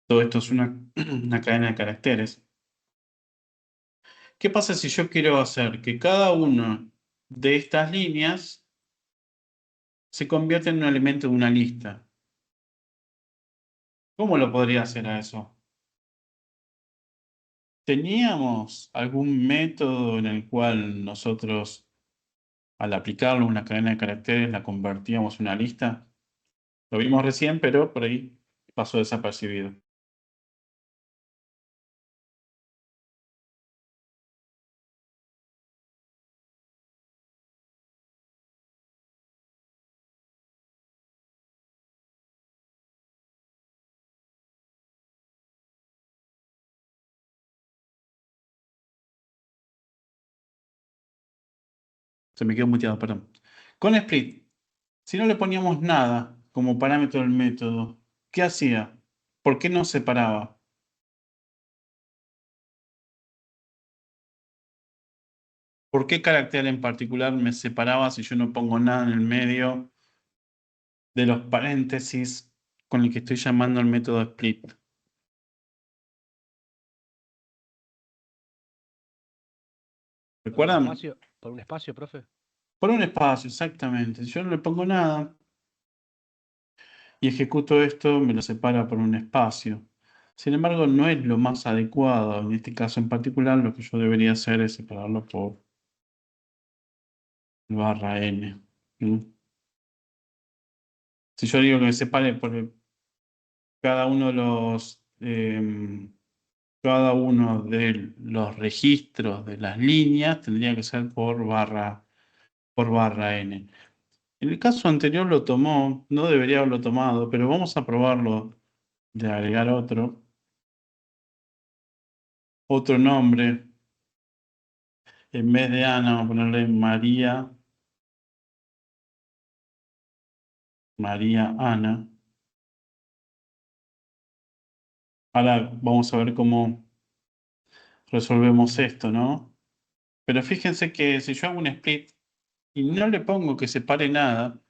[SPEAKER 1] todo esto es una cadena de caracteres. ¿Qué pasa si yo quiero hacer que cada una de estas líneas se convierta en un elemento de una lista? ¿Cómo lo podría hacer a eso? ¿Teníamos algún método en el cual nosotros, al aplicarlo a una cadena de caracteres, la convertíamos en una lista? Lo vimos recién, pero por ahí pasó desapercibido. Se me quedó muteado, perdón. Con split, si no le poníamos nada como parámetro del método, ¿qué hacía? ¿Por qué no separaba? ¿Por qué carácter en particular me separaba si yo no pongo nada en el medio de los paréntesis con el que estoy llamando al método split? ¿Recuerdan?
[SPEAKER 4] Por un espacio, profe.
[SPEAKER 1] Por un espacio, exactamente. Si yo no le pongo nada y ejecuto esto, me lo separa por un espacio. Sin embargo, no es lo más adecuado. En este caso en particular, lo que yo debería hacer es separarlo por /n. Si yo digo que me separe por cada uno de los registros de las líneas, tendría que ser por barra n. En el caso anterior lo tomó, no debería haberlo tomado, pero vamos a probarlo de agregar otro nombre. En vez de Ana, vamos a ponerle María Ana. Ahora vamos a ver cómo resolvemos esto, ¿no? Pero fíjense que si yo hago un split y no le pongo que separe nada,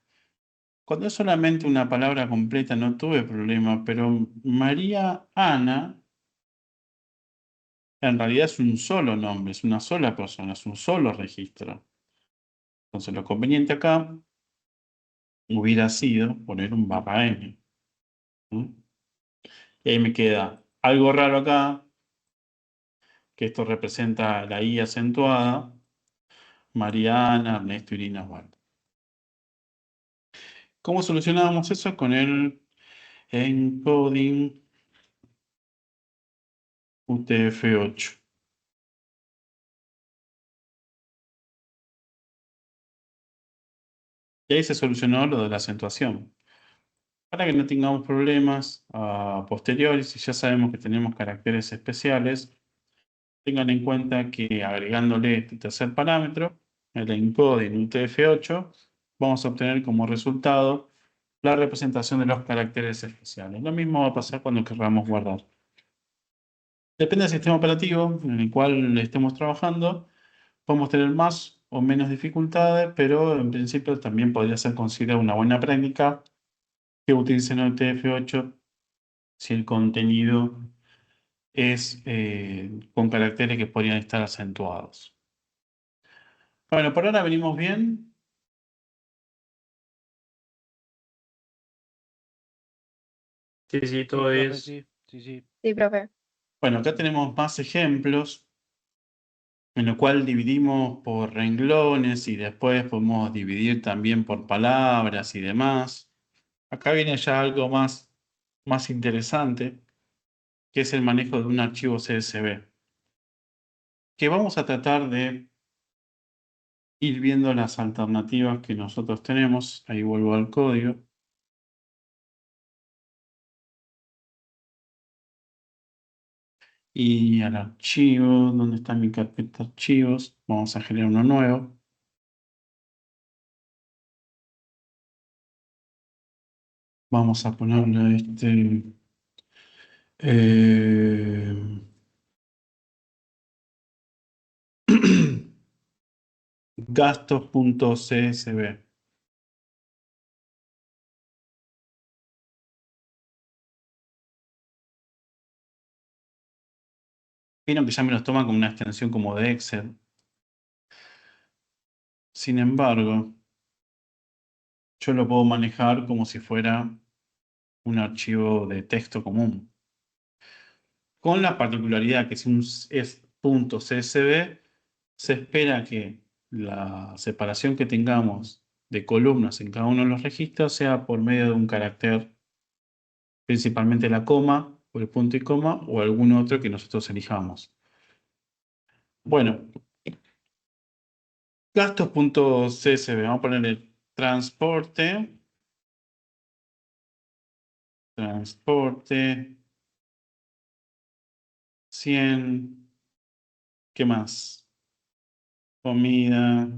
[SPEAKER 1] cuando es solamente una palabra completa no tuve problema, pero María Ana en realidad es un solo nombre, es una sola persona, es un solo registro. Entonces lo conveniente acá hubiera sido poner un barra n. ¿Mm? Y ahí me queda algo raro acá, que esto representa la I acentuada, Mariana, Ernesto, Irina, Osvaldo. ¿Cómo solucionábamos eso? Con el encoding UTF-8. Y ahí se solucionó lo de la acentuación. Para que no tengamos problemas a posteriori, si ya sabemos que tenemos caracteres especiales, tengan en cuenta que agregándole este tercer parámetro, el encoding UTF-8, vamos a obtener como resultado la representación de los caracteres especiales. Lo mismo va a pasar cuando queramos guardar. Depende del sistema operativo en el cual estemos trabajando, podemos tener más o menos dificultades, pero en principio también podría ser considerada una buena práctica que utilicen el UTF-8 si el contenido es con caracteres que podrían estar acentuados. Bueno, por ahora venimos bien.
[SPEAKER 2] Sí, sí, todo
[SPEAKER 4] profe,
[SPEAKER 2] es.
[SPEAKER 4] sí, sí, sí.
[SPEAKER 5] Sí, profe.
[SPEAKER 1] Bueno, acá tenemos más ejemplos en lo cual dividimos por renglones y después podemos dividir también por palabras y demás. Acá viene ya algo más interesante, que es el manejo de un archivo CSV, que vamos a tratar de ir viendo las alternativas que nosotros tenemos. Ahí vuelvo al código. Y al archivo, ¿dónde está mi carpeta archivos? Vamos a generar uno nuevo. Vamos a ponerle gastos.csv. Vieron que ya me los toma como una extensión como de Excel. Sin embargo, yo lo puedo manejar como si fuera un archivo de texto común. Con la particularidad que si es .csv, se espera que la separación que tengamos de columnas en cada uno de los registros sea por medio de un carácter, principalmente la coma o el punto y coma o algún otro que nosotros elijamos. Bueno, gastos.csv, vamos a ponerle transporte, 100, ¿qué más? Comida,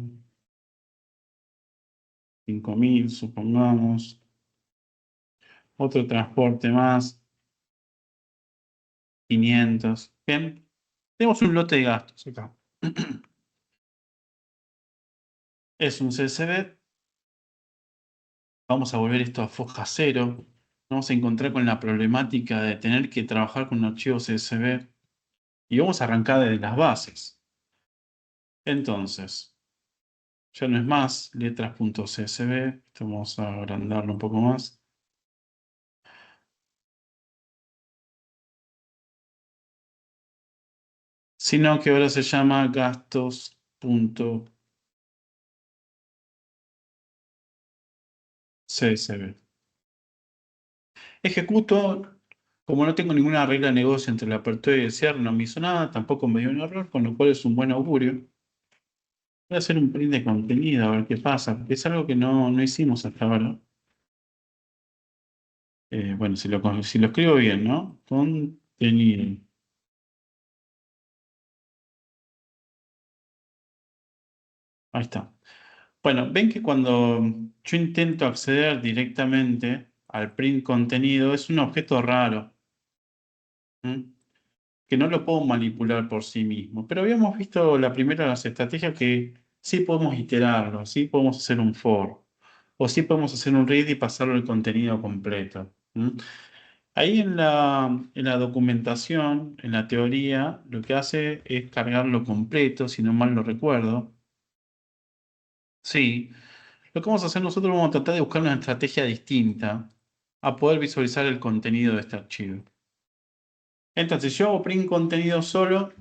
[SPEAKER 1] 5.000, supongamos. Otro transporte más, 500. Bien, tenemos un lote de gastos acá. Es un CSV. Vamos a volver esto a foja 0. Vamos a encontrar con la problemática de tener que trabajar con un archivo CSV. Y vamos a arrancar desde las bases. Entonces, ya no es más letras.csv. Esto vamos a agrandarlo un poco más. Sino que ahora se llama gastos.csv. Ejecuto, como no tengo ninguna regla de negocio entre la apertura y el cierre, no me hizo nada, tampoco me dio un error, con lo cual es un buen augurio. Voy a hacer un print de contenido, a ver qué pasa, porque es algo que no hicimos hasta ahora. Bueno, si lo escribo bien, ¿no? Contenido. Ahí está. Bueno, ven que cuando yo intento acceder directamente al print contenido, es un objeto raro, ¿m? Que no lo puedo manipular por sí mismo. Pero habíamos visto la primera de las estrategias que sí podemos iterarlo, sí podemos hacer un for, o sí podemos hacer un read y pasarlo el contenido completo. Ahí en la documentación, en la teoría, lo que hace es cargarlo completo, si no mal lo recuerdo. Sí, lo que vamos a hacer nosotros, vamos a tratar de buscar una estrategia distinta a poder visualizar el contenido de este archivo. Entonces, si yo hago print contenido solo,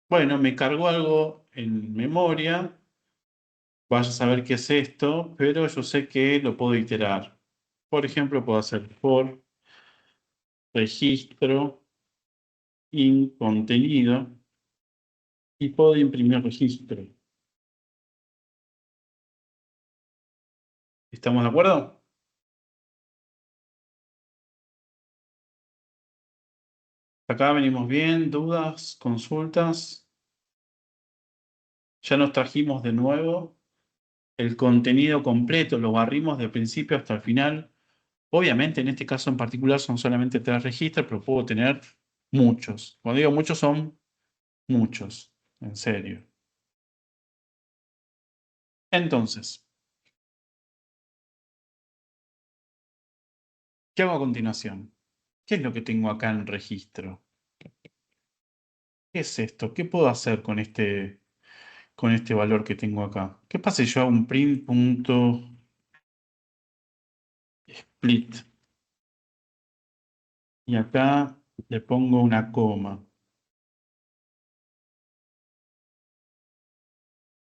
[SPEAKER 1] bueno, me cargó algo en memoria, vaya a saber qué es esto, pero yo sé que lo puedo iterar. Por ejemplo, puedo hacer for registro in contenido y puedo imprimir registro. ¿Estamos de acuerdo? Acá venimos bien, dudas, consultas. Ya nos trajimos de nuevo el contenido completo, lo barrimos de principio hasta el final. Obviamente, en este caso en particular son solamente 3 registros, pero puedo tener muchos. Cuando digo muchos, son muchos, en serio. Entonces, ¿qué hago a continuación? ¿Qué es lo que tengo acá en registro? ¿Qué es esto? ¿Qué puedo hacer con este valor que tengo acá? ¿Qué pasa si yo hago un print.split? Y acá le pongo una coma.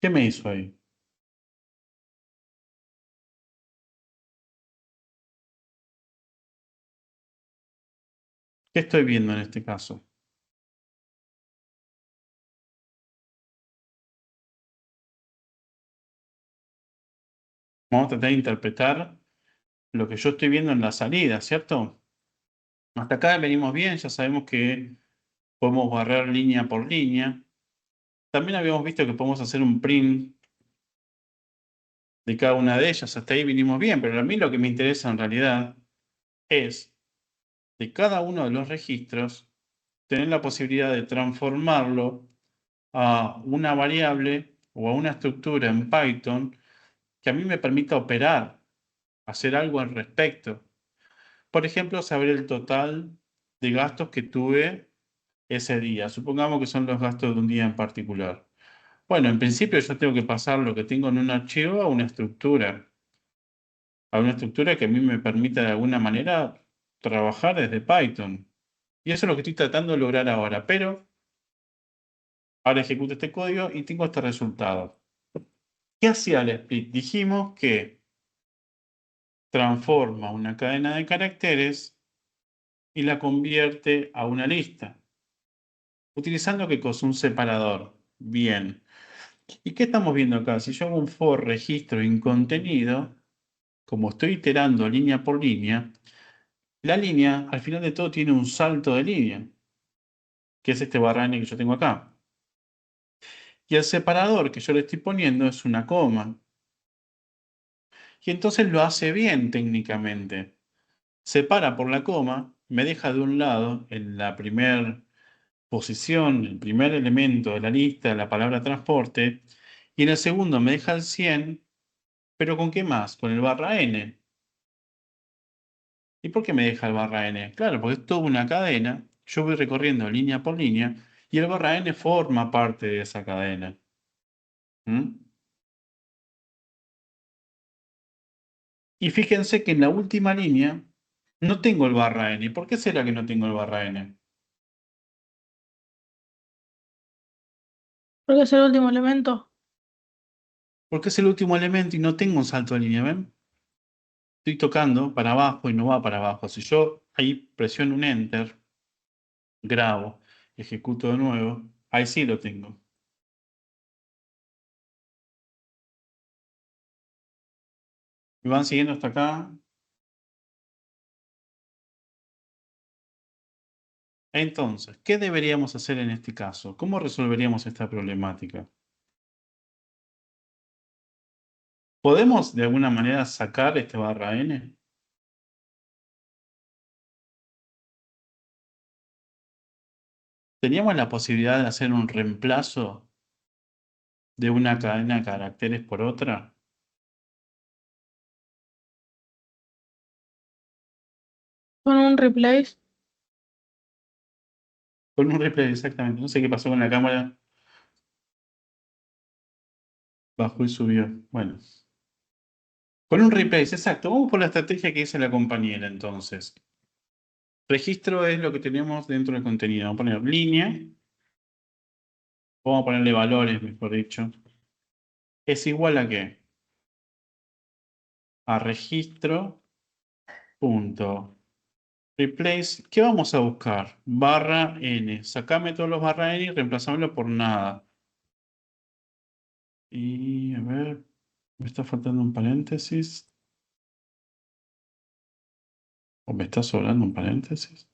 [SPEAKER 1] ¿Qué me hizo ahí? ¿Qué estoy viendo en este caso? Vamos a tratar de interpretar lo que yo estoy viendo en la salida, ¿cierto? Hasta acá venimos bien, ya sabemos que podemos barrer línea por línea. También habíamos visto que podemos hacer un print de cada una de ellas. Hasta ahí vinimos bien, pero a mí lo que me interesa en realidad es de cada uno de los registros tener la posibilidad de transformarlo a una variable o a una estructura en Python que a mí me permita operar, hacer algo al respecto. Por ejemplo, saber el total de gastos que tuve ese día. Supongamos que son los gastos de un día en particular. Bueno, en principio yo tengo que pasar lo que tengo en un archivo a una estructura que a mí me permita de alguna manera trabajar desde Python. Y eso es lo que estoy tratando de lograr ahora. Pero ahora ejecuto este código y tengo este resultado. ¿Qué hacía el split? Dijimos que transforma una cadena de caracteres y la convierte a una lista. Utilizando ¿qué cosa? Un separador. Bien. ¿Y qué estamos viendo acá? Si yo hago un for registro en contenido, como estoy iterando línea por línea, la línea al final de todo tiene un salto de línea, que es este barra n que yo tengo acá. Y el separador que yo le estoy poniendo es una coma. Y entonces lo hace bien técnicamente. Separa por la coma, me deja de un lado en la primera posición, el primer elemento de la lista, la palabra transporte, y en el segundo me deja el 100, pero ¿con qué más? Con el barra n. ¿Y por qué me deja el barra n? Claro, porque es toda una cadena, yo voy recorriendo línea por línea, y el barra n forma parte de esa cadena. Y fíjense que en la última línea no tengo el barra n. ¿Por qué será que no tengo el barra n?
[SPEAKER 5] Porque es el último elemento.
[SPEAKER 1] Porque es el último elemento y no tengo un salto de línea, ¿ven? Estoy tocando para abajo y no va para abajo. Si yo ahí presiono un Enter, grabo, ejecuto de nuevo, ahí sí lo tengo. ¿Me van siguiendo hasta acá? Entonces, ¿qué deberíamos hacer en este caso? ¿Cómo resolveríamos esta problemática? ¿Podemos de alguna manera sacar este barra n? ¿Teníamos la posibilidad de hacer un reemplazo de una cadena de caracteres por otra?
[SPEAKER 5] Con un replace.
[SPEAKER 1] Con un replay, exactamente. No sé qué pasó con la cámara. Bajó y subió. Bueno. Con un replace, exacto. Vamos por la estrategia que dice la compañera entonces. Registro es lo que tenemos dentro del contenido. Vamos a poner línea. Vamos a ponerle valores, mejor dicho. ¿Es igual a qué? A registro punto replace. ¿Qué vamos a buscar? Barra n. Sacame todos los barra n y reemplazamelo por nada. Y a ver, me está faltando un paréntesis. ¿O me está sobrando un paréntesis?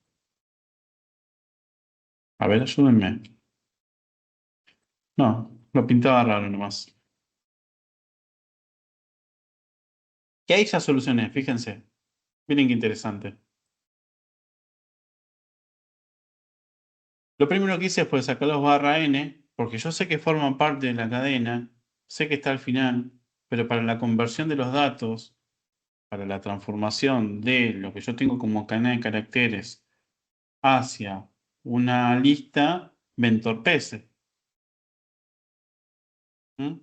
[SPEAKER 1] A ver, ayúdenme. No, lo pintaba raro nomás. ¿Qué hay ya soluciones? Fíjense. Miren qué interesante. Lo primero que hice fue sacar los barra n, porque yo sé que forman parte de la cadena, sé que está al final, pero para la conversión de los datos, para la transformación de lo que yo tengo como cadena de caracteres hacia una lista, me entorpece. ¿Mm?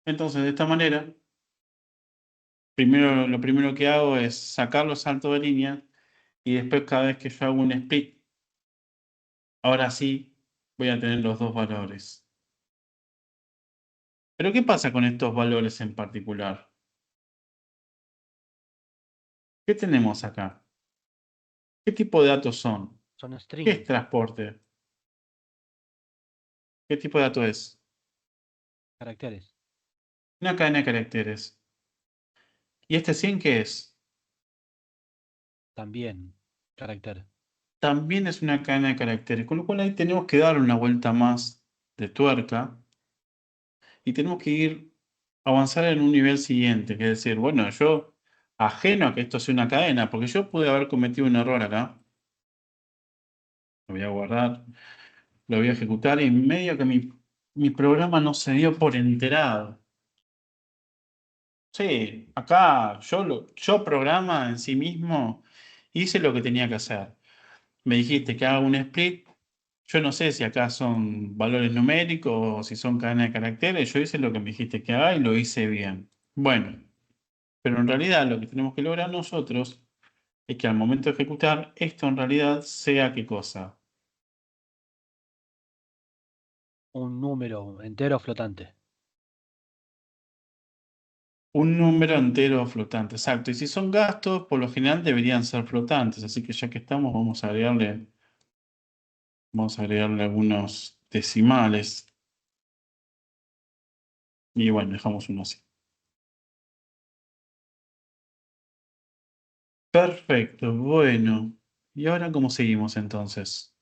[SPEAKER 1] Entonces, de esta manera, lo primero que hago es sacar los saltos de línea y después cada vez que yo hago un split, ahora sí voy a tener los dos valores. Pero ¿qué pasa con estos valores en particular? ¿Qué tenemos acá? ¿Qué tipo de datos son?
[SPEAKER 4] Son
[SPEAKER 1] ¿Qué es
[SPEAKER 4] strings,
[SPEAKER 1] transporte? ¿Qué tipo de dato es?
[SPEAKER 4] caracteres.
[SPEAKER 1] Una cadena de caracteres. ¿Y este 100 qué es?
[SPEAKER 4] También, carácter.
[SPEAKER 1] También es una cadena de caracteres, con lo cual ahí tenemos que dar una vuelta más de tuerca y tenemos que ir avanzar en un nivel siguiente, que es decir, bueno, yo ajeno a que esto sea una cadena, porque yo pude haber cometido un error acá. Lo voy a guardar, lo voy a ejecutar y en medio que mi programa no se dio por enterado. Sí, acá yo programa en sí mismo hice lo que tenía que hacer. Me dijiste que haga un split. Yo no sé si acá son valores numéricos o si son cadenas de caracteres. Yo hice lo que me dijiste que haga y lo hice bien. Bueno, pero en realidad lo que tenemos que lograr nosotros es que al momento de ejecutar esto en realidad sea qué cosa.
[SPEAKER 4] Un número entero flotante.
[SPEAKER 1] Un número entero flotante, exacto. Y si son gastos, por lo general deberían ser flotantes. Así que ya que estamos, vamos a agregarle algunos decimales. Y bueno, dejamos uno así. Perfecto, bueno. ¿Y ahora cómo seguimos entonces?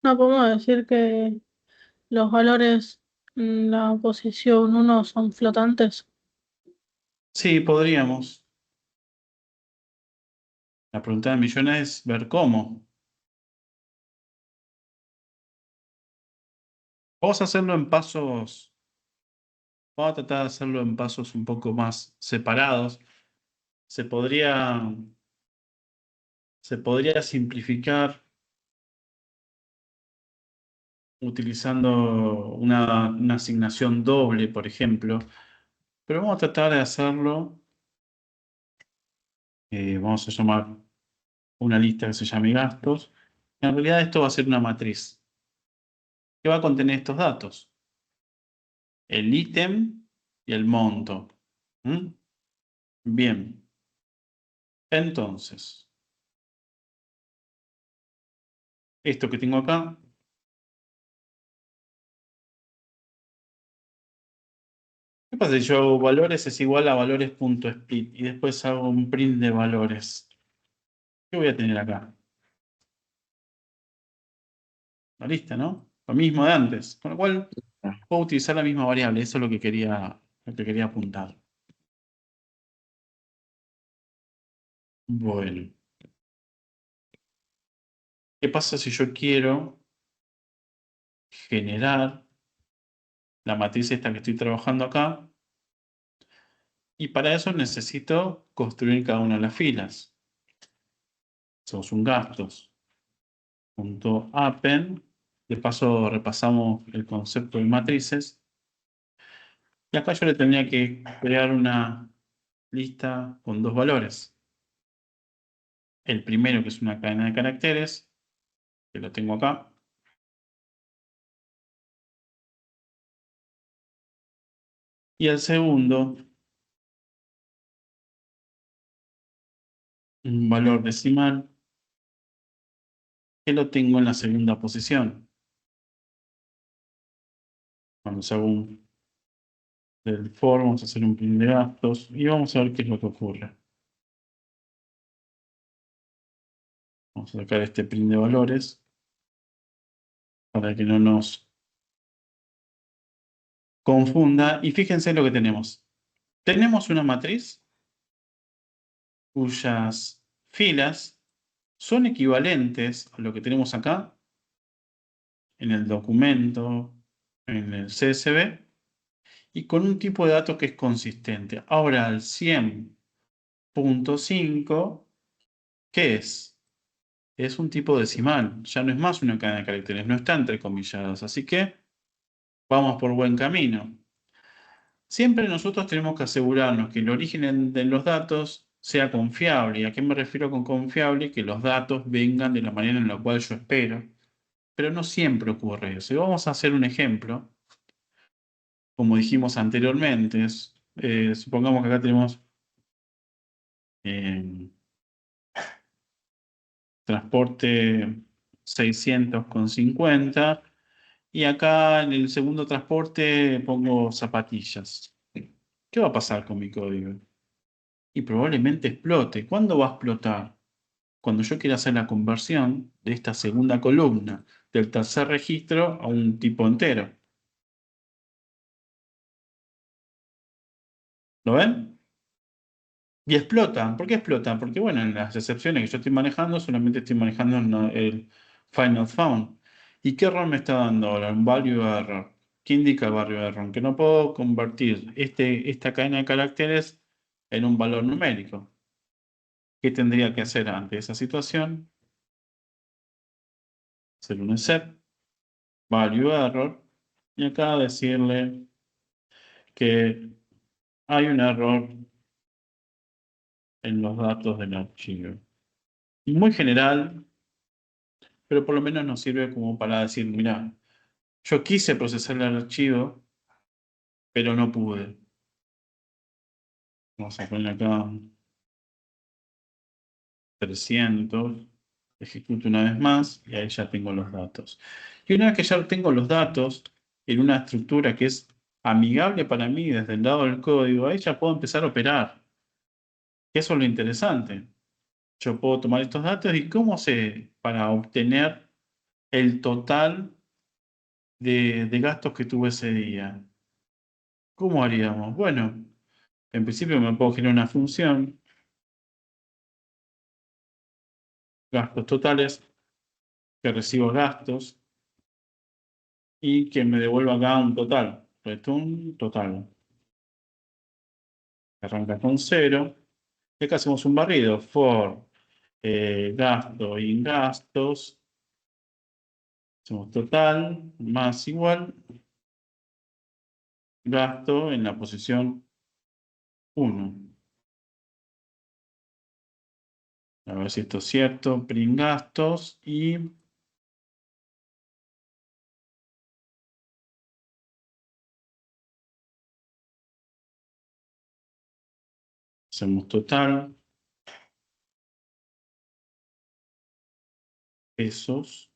[SPEAKER 5] No podemos decir que los valores en la posición uno son flotantes.
[SPEAKER 1] Sí, podríamos. La pregunta del millón es ver cómo. Vamos a hacerlo en pasos. Vamos a tratar de hacerlo en pasos un poco más separados. Se podría, se podría simplificar utilizando una asignación doble, por ejemplo. Pero vamos a tratar de hacerlo. Vamos a llamar una lista que se llame gastos. En realidad esto va a ser una matriz. que va a contener estos datos. El ítem y el monto. ¿Mm? Bien. Entonces, esto que tengo acá, ¿qué pasa si yo hago valores es igual a valores.split y después hago un print de valores? ¿Qué voy a tener acá? La lista, ¿no? Lo mismo de antes. Con lo cual, puedo utilizar la misma variable. Eso es lo que quería apuntar. Bueno. ¿Qué pasa si yo quiero generar la matriz esta que estoy trabajando acá? Y para eso necesito construir cada una de las filas. Hacemos un gastos. .append. De paso repasamos el concepto de matrices. Y acá yo le tendría que crear una lista con dos valores. El primero, que es una cadena de caracteres, que lo tengo acá. Y el segundo, un valor decimal, que lo tengo en la segunda posición. Vamos a un del for, vamos a hacer un print de gastos y vamos a ver qué es lo que ocurre. Vamos a sacar este print de valores para que no nos confunda. Y fíjense lo que tenemos. Tenemos una matriz cuyas filas son equivalentes a lo que tenemos acá en el documento, en el CSV, y con un tipo de datos que es consistente. Ahora, el 100.5, ¿qué es? Es un tipo decimal, ya no es más una cadena de caracteres, no está entrecomilladas, así que vamos por buen camino. Siempre nosotros tenemos que asegurarnos que el origen de los datos sea confiable. ¿Y a qué me refiero con confiable? Que los datos vengan de la manera en la cual yo espero. Pero no siempre ocurre eso. Y vamos a hacer un ejemplo. Como dijimos anteriormente, supongamos que acá tenemos transporte 600,50 y acá en el segundo transporte pongo zapatillas. ¿Qué va a pasar con mi código? Y probablemente explote. ¿Cuándo va a explotar? Cuando yo quiera hacer la conversión de esta segunda columna del tercer registro a un tipo entero. ¿Lo ven? Y explotan. ¿Por qué explotan? Porque, bueno, en las excepciones que yo estoy manejando, solamente estoy manejando el final found. ¿Y qué error me está dando ahora? Un value error. ¿Qué indica el value error? Que no puedo convertir esta cadena de caracteres en un valor numérico. ¿Qué tendría que hacer ante esa situación? Hacer un set, value error, y acá decirle que hay un error en los datos del archivo. Muy general, pero por lo menos nos sirve como para decir, mira, yo quise procesar el archivo, pero no pude. Vamos a poner acá 300, ejecuto una vez más y ahí ya tengo los datos. Y una vez que ya tengo los datos en una estructura que es amigable para mí desde el lado del código, ahí ya puedo empezar a operar. Eso es lo interesante. Yo puedo tomar estos datos y cómo sé para obtener el total de gastos que tuve ese día. ¿Cómo haríamos? Bueno, en principio me puedo generar una función, gastos totales, que recibo gastos y que me devuelva acá un total. Return total. Arranca con 0. Y acá hacemos un barrido for gasto y gastos. Hacemos total más igual gasto en la posición 1. A ver si esto es cierto. Print gastos y Hacemos total. Pesos.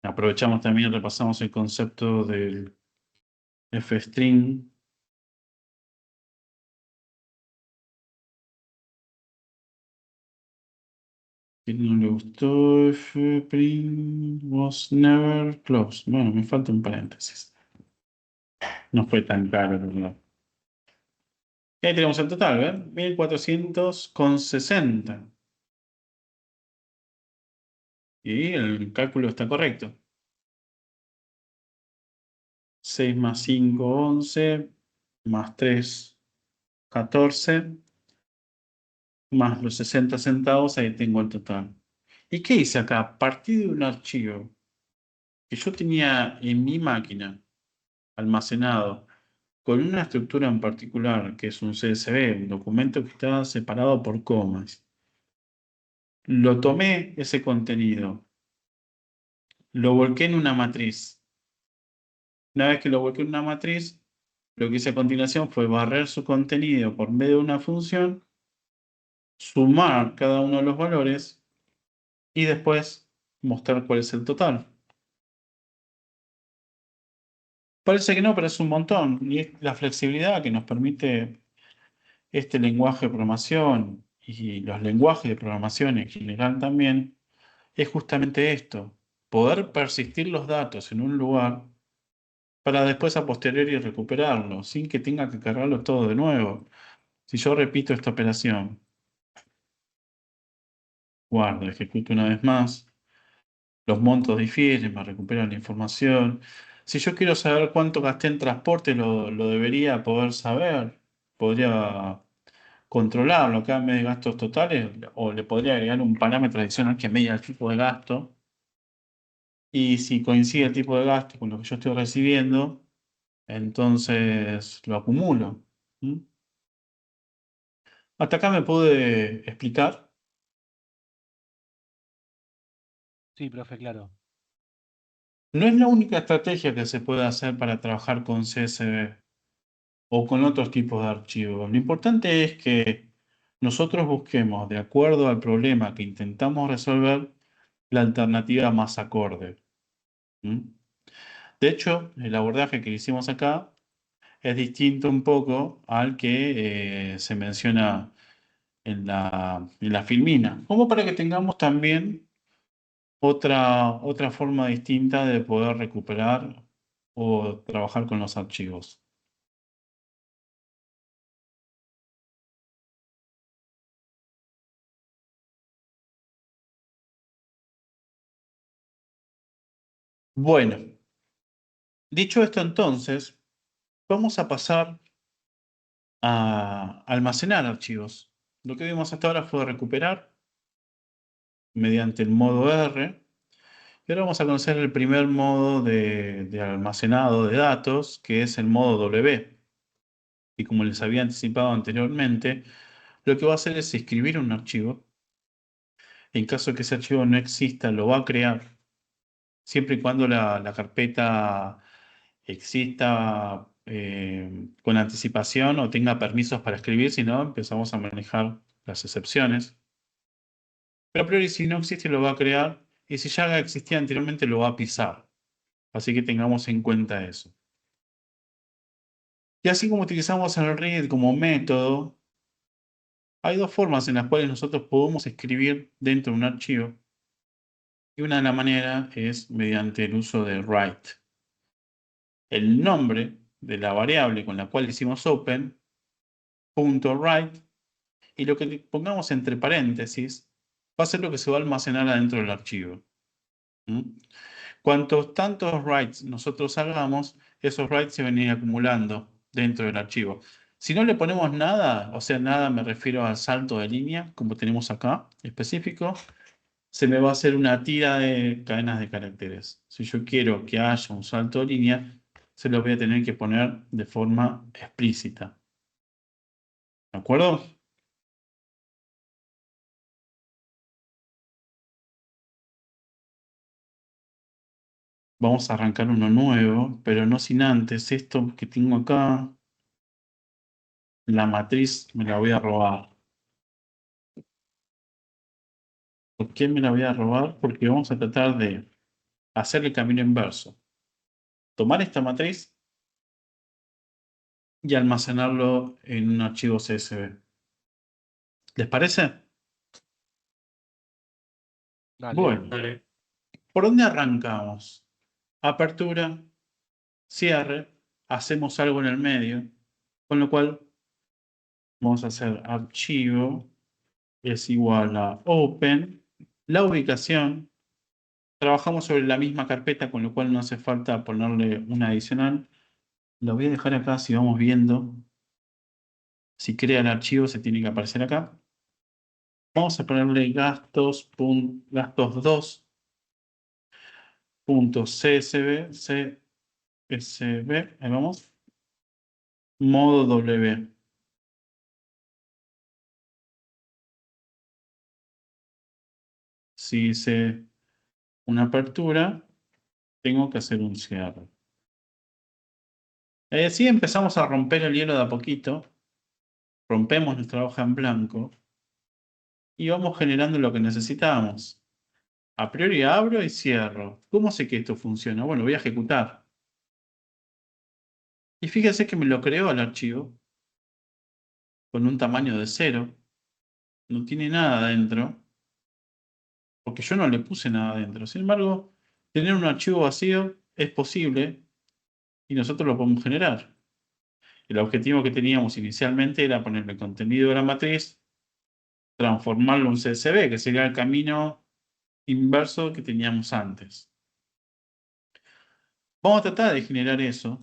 [SPEAKER 1] Aprovechamos también y repasamos el concepto del f-string. Que no le gustó, f-print was never closed. Bueno, me falta un paréntesis. No fue tan caro, ¿verdad? Y ahí tenemos el total, ¿ven? 1460. Y el cálculo está correcto. 6 más 5, 11. Más 3, 14. Más los 60 centavos, ahí tengo el total. ¿Y qué hice acá? Partí de un archivo que yo tenía en mi máquina almacenado con una estructura en particular, que es un CSV, un documento que está separado por comas. Lo tomé, ese contenido, lo volqué en una matriz. Una vez que lo volqué en una matriz, lo que hice a continuación fue barrer su contenido por medio de una función, sumar cada uno de los valores y después mostrar cuál es el total. Parece que no, pero es un montón. Y es la flexibilidad que nos permite este lenguaje de programación y los lenguajes de programación en general también, es justamente esto, poder persistir los datos en un lugar para después a posteriori recuperarlos, sin que tenga que cargarlo todo de nuevo. Si yo repito esta operación, guardo, ejecuto una vez más, los montos difieren, me recuperan la información. Si yo quiero saber cuánto gasté en transporte, lo debería poder saber. Podría controlarlo acá en vez de gastos totales, o le podría agregar un parámetro adicional que media el tipo de gasto. Y si coincide el tipo de gasto con lo que yo estoy recibiendo, entonces lo acumulo. ¿Mm? ¿Hasta acá me pude explicar?
[SPEAKER 4] Sí, profe, claro.
[SPEAKER 1] No es la única estrategia que se puede hacer para trabajar con CSV o con otros tipos de archivos. Lo importante es que nosotros busquemos, de acuerdo al problema que intentamos resolver, la alternativa más acorde. ¿Mm? De hecho, el abordaje que hicimos acá es distinto un poco al que se menciona en la filmina, como para que tengamos también otra forma distinta de poder recuperar o trabajar con los archivos. Bueno, dicho esto entonces, vamos a pasar a almacenar archivos. Lo que vimos hasta ahora fue recuperar mediante el modo R. Y ahora vamos a conocer el primer modo de almacenado de datos, que es el modo W. Y como les había anticipado anteriormente, lo que va a hacer es escribir un archivo. En caso de que ese archivo no exista, lo va a crear, siempre y cuando la carpeta exista con anticipación o tenga permisos para escribir, si no, empezamos a manejar las excepciones. Pero a priori, si no existe, lo va a crear, y si ya existía anteriormente, lo va a pisar. Así que tengamos en cuenta eso. Y así como utilizamos el read como método, hay dos formas en las cuales nosotros podemos escribir dentro de un archivo. Y una de las maneras es mediante el uso de write. El nombre de la variable con la cual hicimos open, .write, y lo que pongamos entre paréntesis va a ser lo que se va a almacenar adentro del archivo. ¿Mm? Cuantos tantos writes nosotros hagamos, esos writes se van a ir acumulando dentro del archivo. Si no le ponemos nada, o sea, nada me refiero al salto de línea, como tenemos acá, específico, se me va a hacer una tira de cadenas de caracteres. Si yo quiero que haya un salto de línea, se lo voy a tener que poner de forma explícita. ¿De acuerdo? Vamos a arrancar uno nuevo, pero no sin antes esto que tengo acá. La matriz me la voy a robar. ¿Por qué me la voy a robar? Porque vamos a tratar de hacer el camino inverso. Tomar esta matriz y almacenarlo en un archivo CSV. ¿Les parece?
[SPEAKER 4] Dale.
[SPEAKER 1] Bueno,
[SPEAKER 2] Dale.
[SPEAKER 1] ¿por dónde arrancamos? Apertura, cierre, hacemos algo en el medio, con lo cual vamos a hacer archivo es igual a open, la ubicación, trabajamos sobre la misma carpeta, con lo cual no hace falta ponerle una adicional. Lo voy a dejar acá si vamos viendo. Si crea el archivo se tiene que aparecer acá. Vamos a ponerle gastos, gastos 2 punto CSV, CSV, ahí vamos, modo W. Si hice una apertura, tengo que hacer un cierre. Así empezamos a romper el hielo de a poquito. Rompemos nuestra hoja en blanco y vamos generando lo que necesitamos. A priori abro y cierro. ¿Cómo sé que esto funciona? Bueno, voy a ejecutar. Y fíjense que me lo creó el archivo con un tamaño de 0. No tiene nada dentro, porque yo no le puse nada dentro. Sin embargo, tener un archivo vacío es posible y nosotros lo podemos generar. El objetivo que teníamos inicialmente era ponerle contenido de la matriz, transformarlo en un CSV, que sería el camino inverso que teníamos antes. Vamos a tratar de generar eso,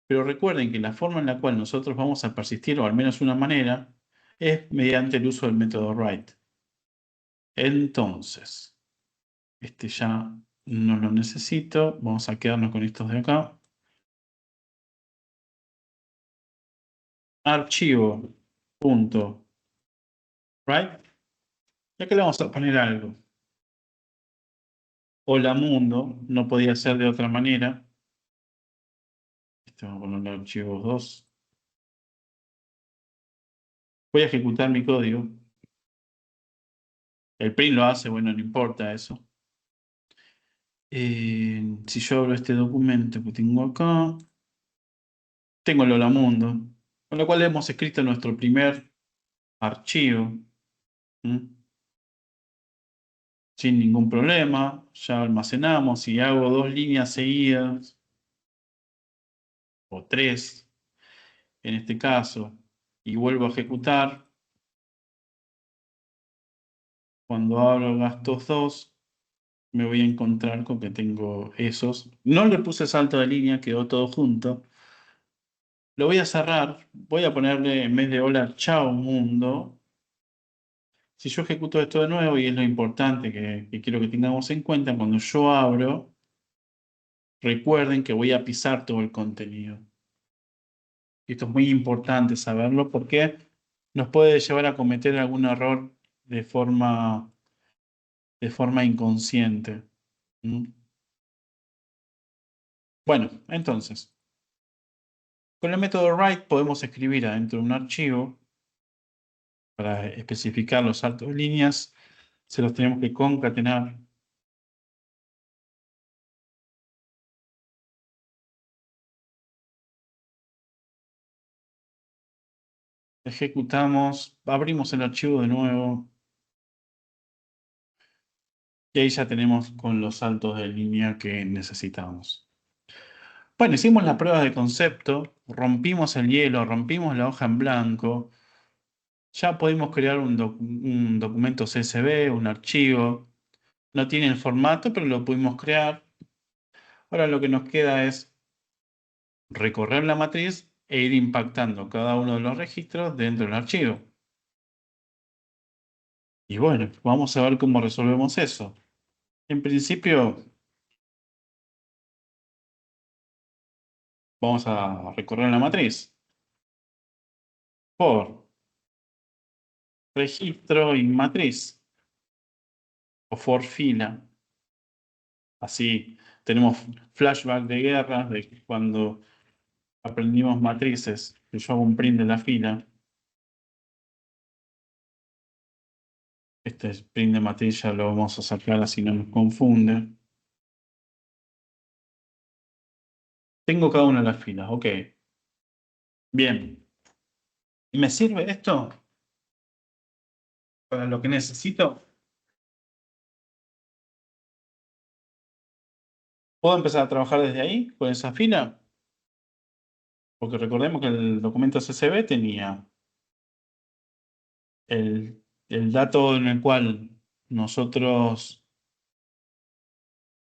[SPEAKER 1] pero recuerden que la forma en la cual nosotros vamos a persistir, o al menos una manera, es mediante el uso del método write. Entonces, este ya no lo necesito. Vamos a quedarnos con estos de acá. Archivo punto write. Y acá le vamos a poner algo. Hola mundo, no podía ser de otra manera. Vamos a ponerle archivos 2. Voy a ejecutar mi código. El print lo hace, bueno, no importa eso. Si yo abro este documento que tengo acá, tengo el hola mundo, con lo cual hemos escrito nuestro primer archivo. Sin ningún problema, ya almacenamos y hago 2 líneas seguidas, o 3 en este caso, y vuelvo a ejecutar. Cuando abro gastos 2, me voy a encontrar con que tengo esos. No le puse salto de línea, quedó todo junto. Lo voy a cerrar, voy a ponerle en vez de hola, chao mundo. Si yo ejecuto esto de nuevo, y es lo importante que quiero que tengamos en cuenta, cuando yo abro, recuerden que voy a pisar todo el contenido. Esto es muy importante saberlo porque nos puede llevar a cometer algún error de forma inconsciente. ¿Mm? Bueno, entonces, con el método write podemos escribir adentro de un archivo para especificar los saltos de líneas. Se los tenemos que concatenar. Ejecutamos, abrimos el archivo de nuevo. Y ahí ya tenemos con los saltos de línea que necesitamos. Bueno, hicimos las pruebas de concepto, rompimos el hielo, rompimos la hoja en blanco. Ya podemos crear un documento CSV, un archivo. No tiene el formato, pero lo pudimos crear. Ahora lo que nos queda es recorrer la matriz e ir impactando cada uno de los registros dentro del archivo. Y bueno, vamos a ver cómo resolvemos eso. En principio, vamos a recorrer la matriz por registro y matriz, o for fila. Así tenemos flashback de guerras, de cuando aprendimos matrices, que yo hago un print de la fila. Este print de matriz ya lo vamos a sacar así no nos confunde. Tengo cada una de las filas, ok. Bien. ¿Me sirve esto para lo que necesito? ¿Puedo empezar a trabajar desde ahí, con esa fila? Porque recordemos que el documento CSV tenía el dato en el cual nosotros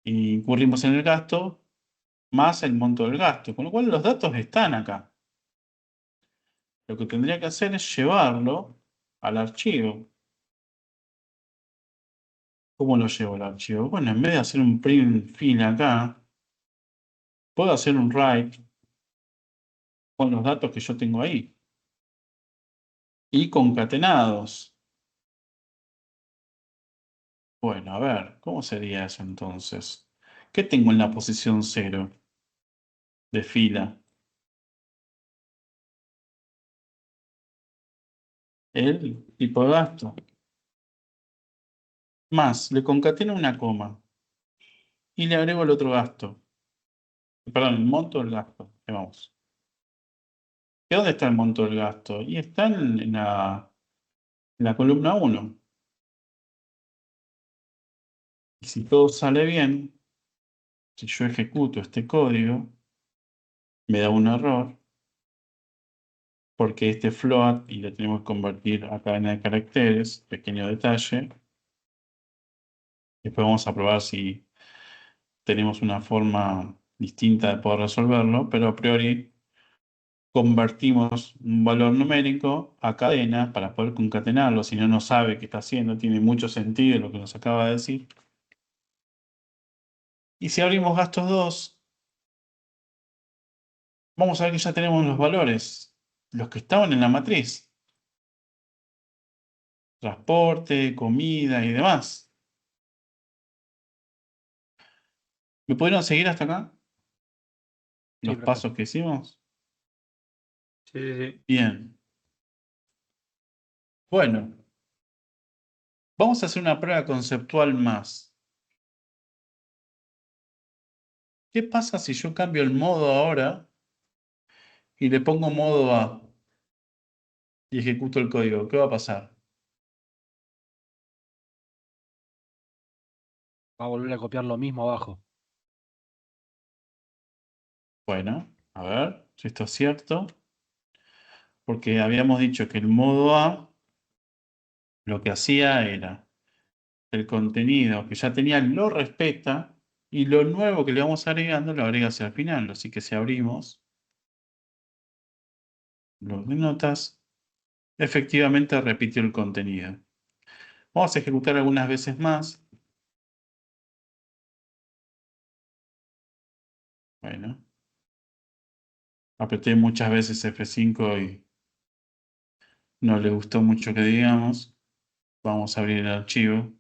[SPEAKER 1] incurrimos en el gasto, más el monto del gasto, con lo cual los datos están acá. Lo que tendría que hacer es llevarlo al archivo. ¿Cómo lo llevo al archivo? Bueno, en vez de hacer un print fila acá, puedo hacer un write con los datos que yo tengo ahí. Y concatenados. Bueno, a ver, ¿cómo sería eso entonces? ¿Qué tengo en la posición 0 de fila? El tipo de gasto. Más, le concateno una coma. Y le agrego el otro gasto. Perdón, el monto del gasto. Ahí vamos. ¿Y dónde está el monto del gasto? Y está en la columna 1. Y si todo sale bien, si yo ejecuto este código, me da un error. Porque este float, y lo tenemos que convertir a cadena de caracteres, pequeño detalle. Después vamos a probar si tenemos una forma distinta de poder resolverlo, pero a priori convertimos un valor numérico a cadenas para poder concatenarlo. Si no sabe qué está haciendo, tiene mucho sentido lo que nos acaba de decir. Y si abrimos gastos 2, vamos a ver que ya tenemos los valores, los que estaban en la matriz. Transporte, comida y demás. ¿Me pudieron seguir hasta acá?
[SPEAKER 4] Sí,
[SPEAKER 1] Los
[SPEAKER 4] profe.
[SPEAKER 1] pasos que hicimos.
[SPEAKER 2] Sí, sí, sí.
[SPEAKER 1] Bien. Bueno, vamos a hacer una prueba conceptual más. ¿Qué pasa si yo cambio el modo ahora y le pongo modo A y ejecuto el código? ¿Qué va a pasar?
[SPEAKER 4] Va a volver a copiar lo mismo abajo.
[SPEAKER 1] Bueno, a ver si esto es cierto. Porque habíamos dicho que el modo A lo que hacía era el contenido que ya tenía lo respeta y lo nuevo que le vamos agregando lo agrega hacia el final. Así que si abrimos los de notas, efectivamente repitió el contenido. Vamos a ejecutar algunas veces más. Bueno, apreté muchas veces F5 y no le gustó mucho que digamos. Vamos a abrir el archivo.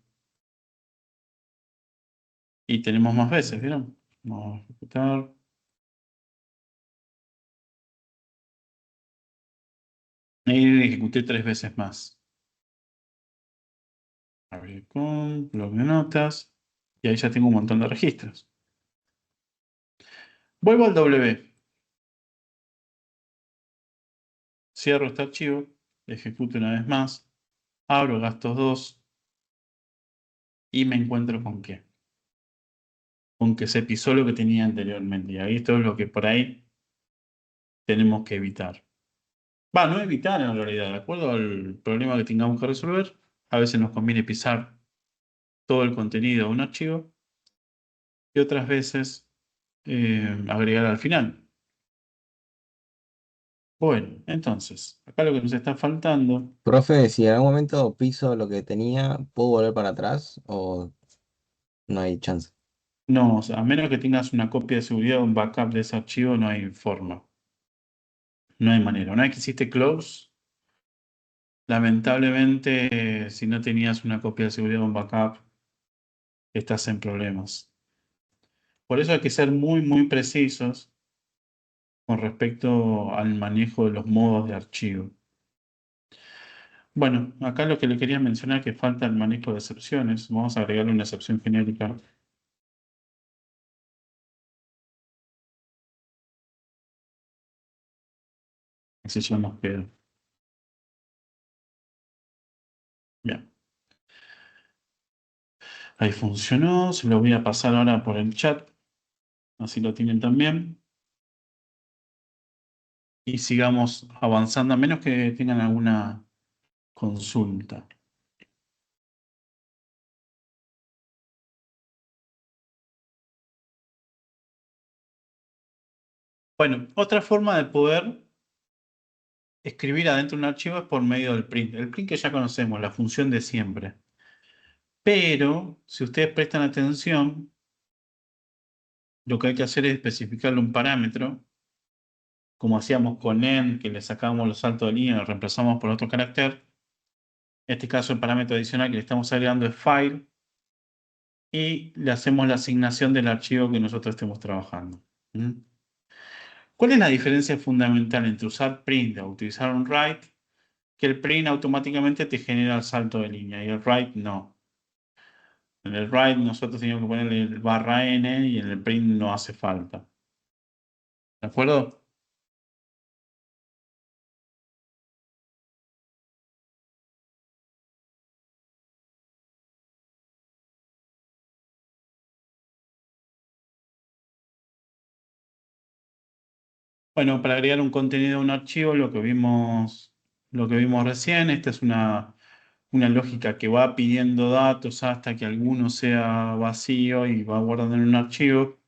[SPEAKER 1] Y tenemos más veces, ¿vieron? Vamos a ejecutar. Y ejecuté 3 veces más. Abrir con blog de notas. Y ahí ya tengo un montón de registros. Vuelvo al W. Cierro este archivo. Ejecuto una vez más. Abro gastos 2. Y me encuentro con qué. Con que se pisó lo que tenía anteriormente. Y ahí esto es lo que por ahí tenemos que evitar. No evitar en realidad. De acuerdo al problema que tengamos que resolver. A veces nos conviene pisar todo el contenido de un archivo. Y otras veces agregar al final. Bueno, entonces, acá lo que nos está faltando.
[SPEAKER 6] Profe, si en algún momento piso lo que tenía, ¿puedo volver para atrás o no hay chance?
[SPEAKER 1] No, o sea, a menos que tengas una copia de seguridad o un backup de ese archivo, no hay forma. No hay manera. Una vez que hiciste close, lamentablemente, si no tenías una copia de seguridad o un backup, estás en problemas. Por eso hay que ser muy precisos con respecto al manejo de los modos de archivo. Bueno, acá lo que le quería mencionar es que falta el manejo de excepciones. Vamos a agregarle una excepción genérica. Así ya nos queda. Bien. Ahí funcionó. Se lo voy a pasar ahora por el chat. Así lo tienen también. Y sigamos avanzando, a menos que tengan alguna consulta. Bueno, otra forma de poder escribir adentro de un archivo es por medio del print. El print que ya conocemos, la función de siempre. Pero, si ustedes prestan atención, lo que hay que hacer es especificarle un parámetro, como hacíamos con end, que le sacábamos los saltos de línea y lo reemplazamos por otro carácter. En este caso, el parámetro adicional que le estamos agregando es file y le hacemos la asignación del archivo que nosotros estemos trabajando. ¿Mm? ¿Cuál es la diferencia fundamental entre usar print o utilizar un write? Que el print automáticamente te genera el salto de línea y el write no. En el write nosotros teníamos que ponerle el /n y en el print no hace falta. ¿De acuerdo? Bueno, para agregar un contenido a un archivo, lo que vimos recién, esta es una lógica que va pidiendo datos hasta que alguno sea vacío y va guardando en un archivo.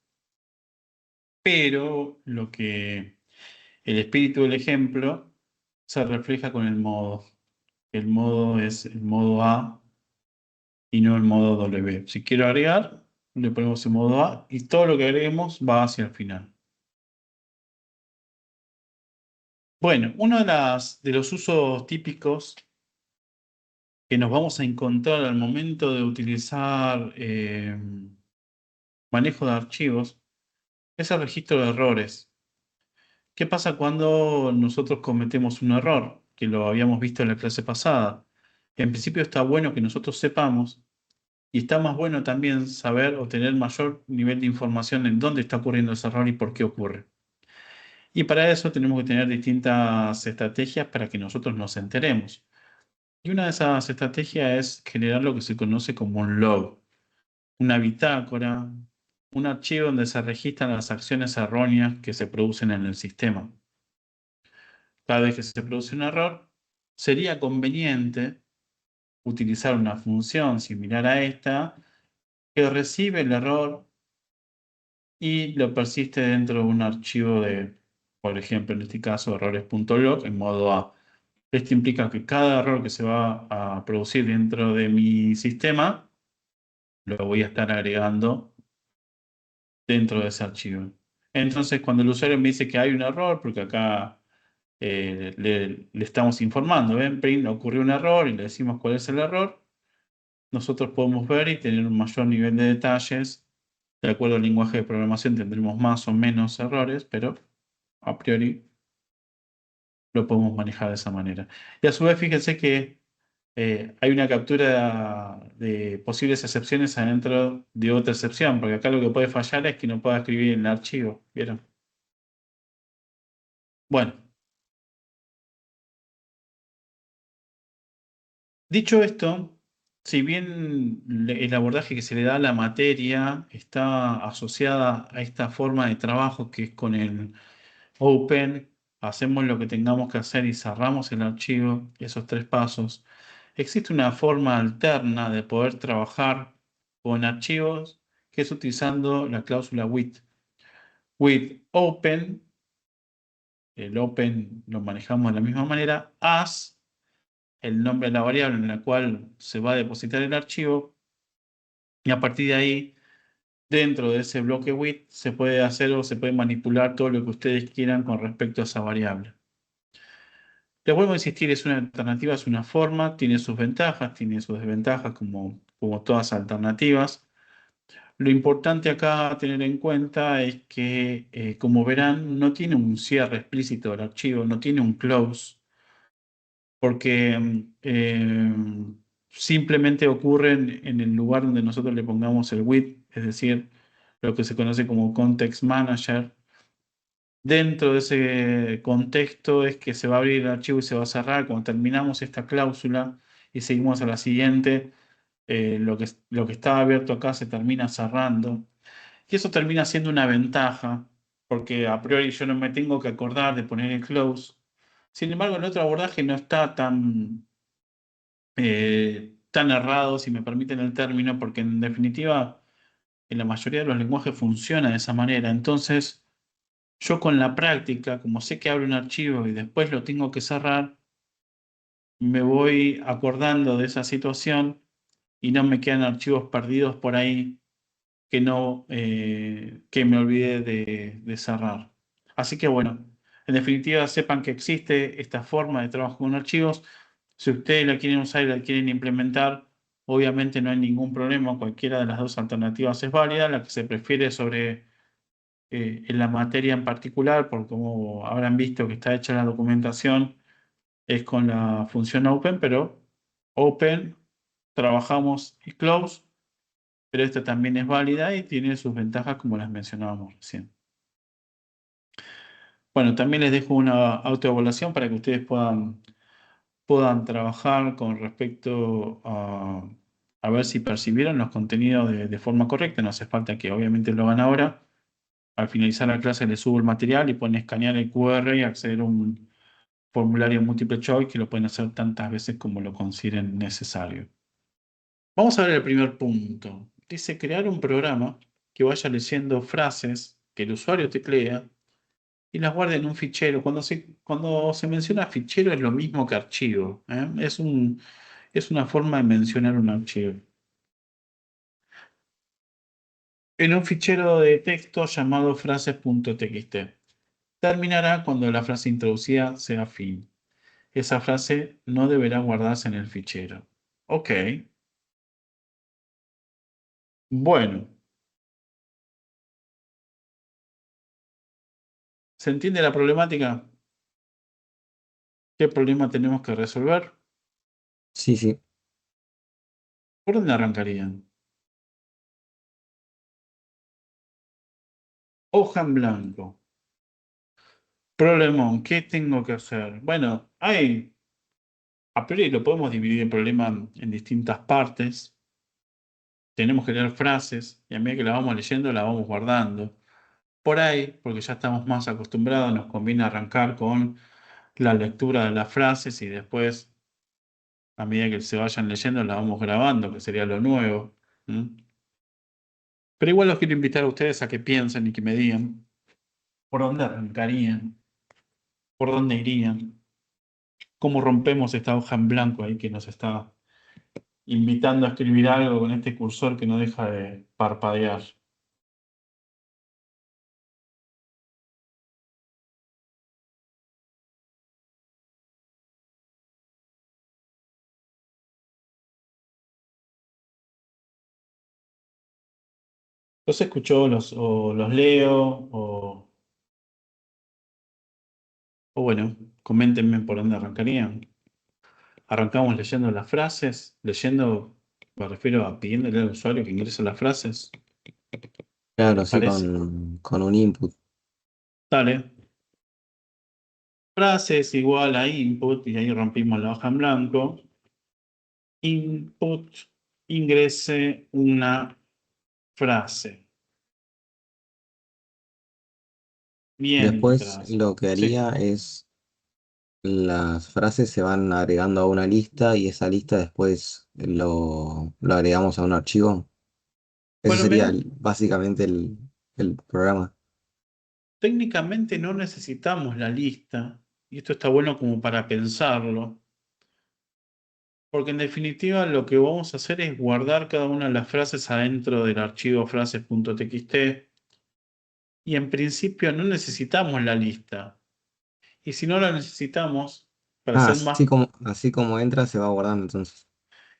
[SPEAKER 1] Pero el espíritu del ejemplo se refleja con el modo. El modo es el modo A y no el modo W. Si quiero agregar, le ponemos el modo A y todo lo que agreguemos va hacia el final. Bueno, uno de los usos típicos que nos vamos a encontrar al momento de utilizar manejo de archivos es el registro de errores. ¿Qué pasa cuando nosotros cometemos un error? Que lo habíamos visto en la clase pasada. En principio está bueno que nosotros sepamos y está más bueno también saber o tener mayor nivel de información en dónde está ocurriendo ese error y por qué ocurre. Y para eso tenemos que tener distintas estrategias para que nosotros nos enteremos. Y una de esas estrategias es generar lo que se conoce como un log, una bitácora, un archivo donde se registran las acciones erróneas que se producen en el sistema. Cada vez que se produce un error, sería conveniente utilizar una función similar a esta que recibe el error y lo persiste dentro de un archivo de, por ejemplo, en este caso, errores.log en modo A. Esto implica que cada error que se va a producir dentro de mi sistema lo voy a estar agregando dentro de ese archivo. Entonces, cuando el usuario me dice que hay un error, porque acá le estamos informando, ¿ven? Print ocurrió un error y le decimos cuál es el error, nosotros podemos ver y tener un mayor nivel de detalles. De acuerdo al lenguaje de programación tendremos más o menos errores, pero a priori lo podemos manejar de esa manera. Y a su vez, fíjense que hay una captura de posibles excepciones adentro de otra excepción, porque acá lo que puede fallar es que no pueda escribir en el archivo, ¿vieron? Bueno, dicho esto, si bien el abordaje que se le da a la materia está asociada a esta forma de trabajo que es con el Open, hacemos lo que tengamos que hacer y cerramos el archivo, esos tres pasos. Existe una forma alterna de poder trabajar con archivos que es utilizando la cláusula with. With open, el open lo manejamos de la misma manera, as, el nombre de la variable en la cual se va a depositar el archivo, y a partir de ahí, dentro de ese bloque with, se puede hacer o se puede manipular todo lo que ustedes quieran con respecto a esa variable. Les vuelvo a insistir, es una alternativa, es una forma, tiene sus ventajas, tiene sus desventajas como todas alternativas. Lo importante acá a tener en cuenta es que, como verán, no tiene un cierre explícito del archivo, no tiene un close, porque simplemente ocurre en el lugar donde nosotros le pongamos el with, es decir, lo que se conoce como context manager. Dentro de ese contexto es que se va a abrir el archivo y se va a cerrar. Cuando terminamos esta cláusula y seguimos a la siguiente, lo que estaba abierto acá se termina cerrando. Y eso termina siendo una ventaja, porque a priori yo no me tengo que acordar de poner el close. Sin embargo, el otro abordaje no está tan errado, si me permiten el término, porque en definitiva, en la mayoría de los lenguajes funciona de esa manera. Entonces, yo con la práctica, como sé que abro un archivo y después lo tengo que cerrar, me voy acordando de esa situación y no me quedan archivos perdidos por ahí que no, que me olvidé de cerrar. Así que bueno, en definitiva, sepan que existe esta forma de trabajo con archivos. Si ustedes la quieren usar y la quieren implementar, obviamente no hay ningún problema. Cualquiera de las dos alternativas es válida. La que se prefiere sobre en la materia en particular, por como habrán visto que está hecha la documentación, es con la función open, pero open, trabajamos y close, pero esta también es válida y tiene sus ventajas como las mencionábamos recién. Bueno, también les dejo una autoevaluación para que ustedes puedan trabajar con respecto a ver si percibieron los contenidos de forma correcta. No hace falta que obviamente lo hagan ahora. Al finalizar la clase les subo el material y pueden escanear el QR y acceder a un formulario múltiple choice que lo pueden hacer tantas veces como lo consideren necesario. Vamos a ver el primer punto. Dice crear un programa que vaya leyendo frases que el usuario teclea y las guarde en un fichero. Cuando se menciona fichero es lo mismo que archivo, ¿eh? Es una forma de mencionar un archivo. En un fichero de texto llamado frases.txt. Terminará cuando la frase introducida sea fin. Esa frase no deberá guardarse en el fichero. Ok. Bueno, ¿se entiende la problemática? ¿Qué problema tenemos que resolver?
[SPEAKER 6] Sí, sí.
[SPEAKER 1] ¿Por dónde arrancarían? Hoja en blanco. Problemón, ¿qué tengo que hacer? Bueno, a priori lo podemos dividir el problema en distintas partes. Tenemos que leer frases y a medida que la vamos leyendo, la vamos guardando. Por ahí, porque ya estamos más acostumbrados, nos conviene arrancar con la lectura de las frases y después, a medida que se vayan leyendo, las vamos grabando, que sería lo nuevo. Pero igual los quiero invitar a ustedes a que piensen y que me digan por dónde arrancarían, por dónde irían, cómo rompemos esta hoja en blanco ahí que nos está invitando a escribir algo con este cursor que no deja de parpadear. Los escucho, o los leo, o bueno, coméntenme por dónde arrancarían. Arrancamos leyendo las frases, leyendo, me refiero a pidiéndole al usuario que ingrese las frases.
[SPEAKER 6] Claro,
[SPEAKER 1] ¿Les
[SPEAKER 6] sí,
[SPEAKER 1] parece?
[SPEAKER 6] con un input.
[SPEAKER 1] Dale. Frases igual a input, y ahí rompimos la hoja en blanco. Input, ingrese una frase.
[SPEAKER 6] Después
[SPEAKER 1] Mientras.
[SPEAKER 6] lo que
[SPEAKER 1] Sí.
[SPEAKER 6] haría es las frases se van agregando a una lista y esa lista después lo agregamos a un archivo. Ese
[SPEAKER 1] Bueno,
[SPEAKER 6] sería básicamente el programa.
[SPEAKER 1] técnicamente no necesitamos la lista, y esto está bueno como para pensarlo, porque en definitiva lo que vamos a hacer es guardar cada una de las frases adentro del archivo frases.txt, y en principio no necesitamos la lista. Y si no la necesitamos, para
[SPEAKER 6] Ah,
[SPEAKER 1] ser más.
[SPEAKER 6] así como entra se va guardando entonces.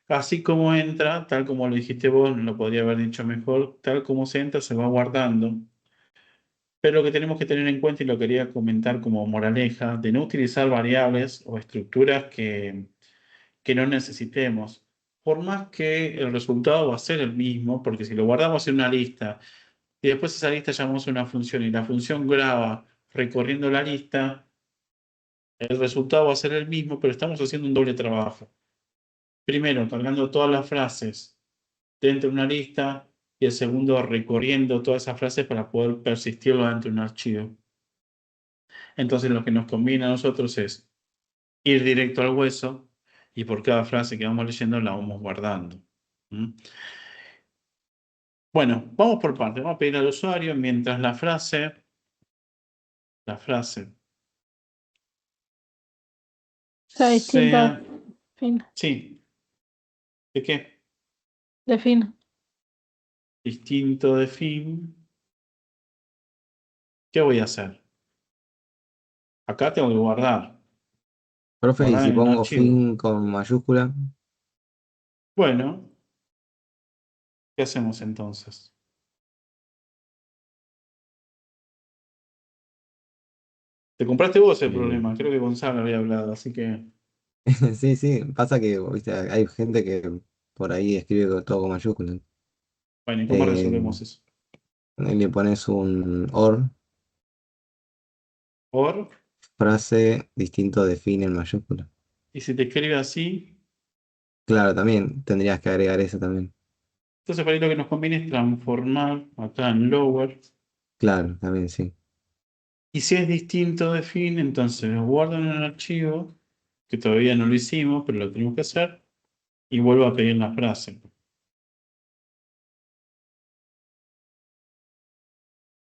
[SPEAKER 1] Así como entra, tal como lo dijiste vos, lo podría haber dicho mejor, tal como se entra, se va guardando. Pero lo que tenemos que tener en cuenta, y lo quería comentar como moraleja, de no utilizar variables o estructuras que no necesitemos. Por más que el resultado va a ser el mismo, porque si lo guardamos en una lista y después esa lista llamamos a una función y la función graba recorriendo la lista, el resultado va a ser el mismo, pero estamos haciendo un doble trabajo. Primero, cargando todas las frases dentro de una lista y el segundo, recorriendo todas esas frases para poder persistirlo dentro de un archivo. Entonces, lo que nos conviene a nosotros es ir directo al hueso y por cada frase que vamos leyendo la vamos guardando. ¿Mm? Bueno, vamos por partes. Vamos a pedir al usuario mientras la frase
[SPEAKER 5] Sea distinta
[SPEAKER 1] sea...
[SPEAKER 5] de fin.
[SPEAKER 1] Sí. ¿De qué?
[SPEAKER 5] De fin.
[SPEAKER 1] Distinto de fin. ¿Qué voy a hacer? Acá tengo que guardar.
[SPEAKER 6] Profe, y
[SPEAKER 1] Guardar
[SPEAKER 6] si
[SPEAKER 1] en un
[SPEAKER 6] pongo
[SPEAKER 1] archivo.
[SPEAKER 6] fin con mayúscula,
[SPEAKER 1] Bueno, ¿qué hacemos entonces? Te compraste vos el problema. Creo que Gonzalo había hablado, así que...
[SPEAKER 6] sí, sí, pasa que, viste, hay gente que por ahí escribe todo con mayúsculas.
[SPEAKER 1] Bueno, ¿y cómo
[SPEAKER 6] Eh,
[SPEAKER 1] resolvemos eso?
[SPEAKER 6] y le pones un or,
[SPEAKER 1] Por,
[SPEAKER 6] frase distinto de fin en mayúscula.
[SPEAKER 1] y si te escribe así,
[SPEAKER 6] Claro, también tendrías que agregar eso también.
[SPEAKER 1] entonces para ahí lo que nos conviene es transformar acá en lower.
[SPEAKER 6] Claro, también sí.
[SPEAKER 1] Y si es distinto de fin, entonces lo guardo en el archivo, que todavía no lo hicimos, pero lo tenemos que hacer, y vuelvo a pedir la frase.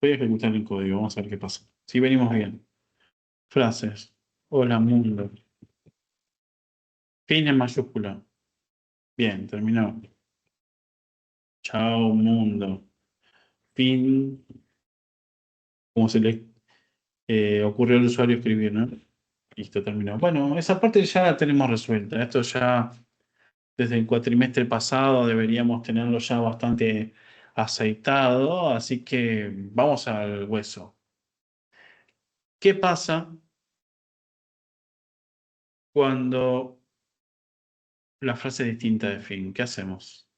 [SPEAKER 1] Voy a ejecutar el código, vamos a ver qué pasa. Si venimos bien. Frases. Hola mundo. Fin en mayúscula. Bien, terminó. Chao mundo. Fin. Como se le ocurrió al usuario escribir, ¿no? Listo, terminó. Bueno, esa parte ya la tenemos resuelta. Esto ya desde el cuatrimestre pasado deberíamos tenerlo ya bastante aceitado, así que vamos al hueso. ¿Qué pasa cuando la frase es distinta de fin? ¿Qué hacemos?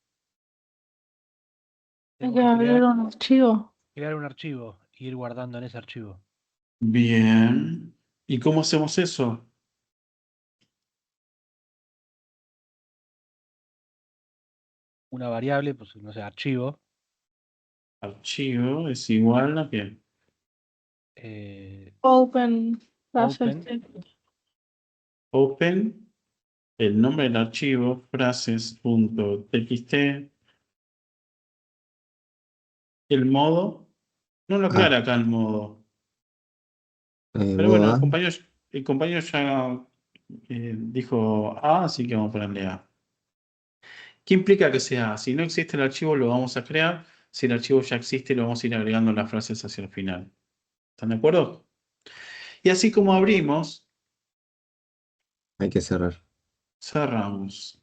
[SPEAKER 5] Hay
[SPEAKER 4] Tengo
[SPEAKER 5] que
[SPEAKER 4] que
[SPEAKER 5] abrir un archivo.
[SPEAKER 4] crear un archivo e ir guardando en ese archivo.
[SPEAKER 1] Bien. ¿Y cómo hacemos eso?
[SPEAKER 4] Una variable, pues no sé, archivo.
[SPEAKER 1] Archivo es igual a qué?
[SPEAKER 5] Open.
[SPEAKER 4] Open.
[SPEAKER 1] Open, el nombre del archivo, frases.txt, el modo, no lo
[SPEAKER 6] Ah,
[SPEAKER 1] aclara acá el modo, pero bueno,
[SPEAKER 6] boda.
[SPEAKER 1] el compañero ya dijo A, así que vamos a ponerle A. ¿Qué implica que sea A? Si no existe el archivo, lo vamos a crear. Si el archivo ya existe, lo vamos a ir agregando las frases hacia el final. ¿Están de acuerdo? Y así como abrimos,
[SPEAKER 6] Hay que cerrar.
[SPEAKER 1] cerramos.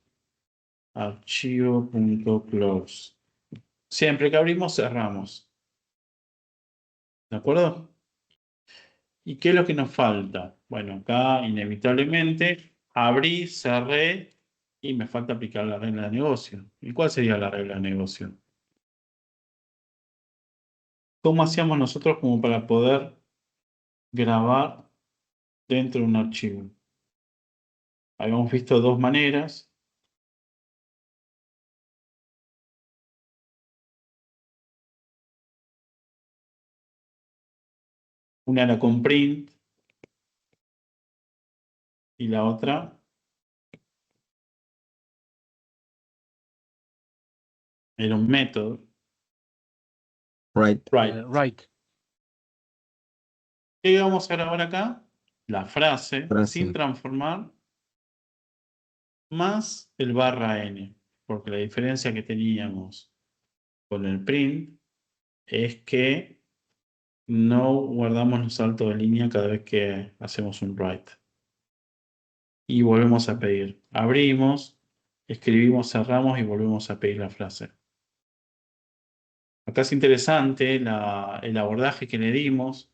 [SPEAKER 1] Archivo.close. Siempre que abrimos, cerramos. ¿De acuerdo? ¿Y qué es lo que nos falta? Bueno, acá inevitablemente abrí, cerré y me falta aplicar la regla de negocio. ¿Y cuál sería la regla de negocio? ¿Cómo hacíamos nosotros como para poder grabar dentro de un archivo? Habíamos visto dos maneras. Una era con print y la otra era un método.
[SPEAKER 6] Right.
[SPEAKER 1] Write.
[SPEAKER 4] Write.
[SPEAKER 1] ¿Qué vamos a grabar acá? La frase sin
[SPEAKER 6] Frase.
[SPEAKER 1] transformar más el barra n. Porque la diferencia que teníamos con el print es que no guardamos los saltos de línea cada vez que hacemos un write. Y volvemos a pedir. Abrimos, escribimos, cerramos y volvemos a pedir la frase. Acá es interesante el abordaje que le dimos,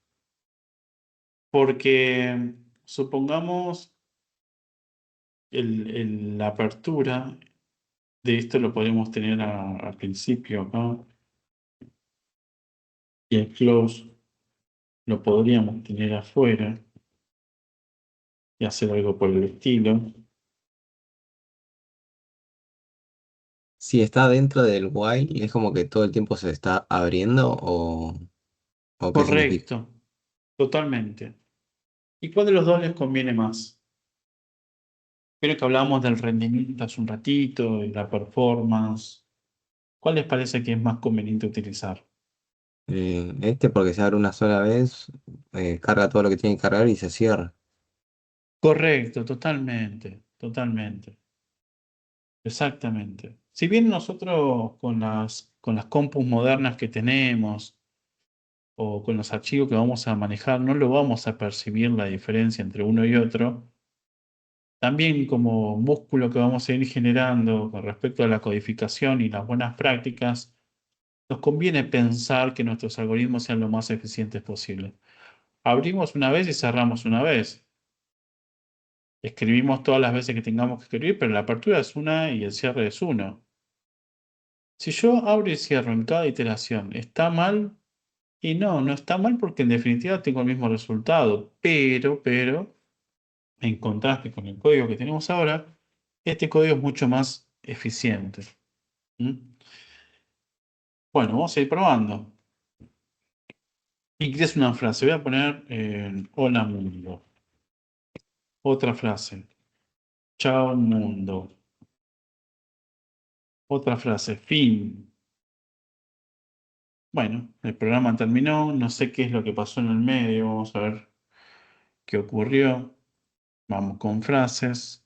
[SPEAKER 1] porque supongamos la apertura de esto lo podemos tener al principio acá, y el close lo podríamos tener afuera y hacer algo por el estilo.
[SPEAKER 6] Si está dentro del while, ¿es como que todo el tiempo se está abriendo o qué significa?
[SPEAKER 1] Correcto, totalmente. ¿Y cuál de los dos les conviene más? Creo que hablamos del rendimiento hace un ratito y la performance. ¿Cuál les parece que es más conveniente utilizar?
[SPEAKER 6] Porque se abre una sola vez, carga todo lo que tiene que cargar y se cierra.
[SPEAKER 1] Correcto, totalmente, totalmente. Exactamente. Si bien nosotros con las compus modernas que tenemos o con los archivos que vamos a manejar, no lo vamos a percibir la diferencia entre uno y otro, también como músculo que vamos a ir generando con respecto a la codificación y las buenas prácticas, nos conviene pensar que nuestros algoritmos sean lo más eficientes posible. Abrimos una vez y cerramos una vez. Escribimos todas las veces que tengamos que escribir, pero la apertura es una y el cierre es uno. Si yo abro y cierro en cada iteración, ¿está mal? Y no está mal porque en definitiva tengo el mismo resultado, pero, en contraste con el código que tenemos ahora, este código es mucho más eficiente. ¿Mm? Bueno, vamos a ir probando. Y creas una frase. Voy a poner hola mundo. Otra frase. Chao mundo. Otra frase. Fin. Bueno, el programa terminó. No sé qué es lo que pasó en el medio. Vamos a ver qué ocurrió. Vamos con frases.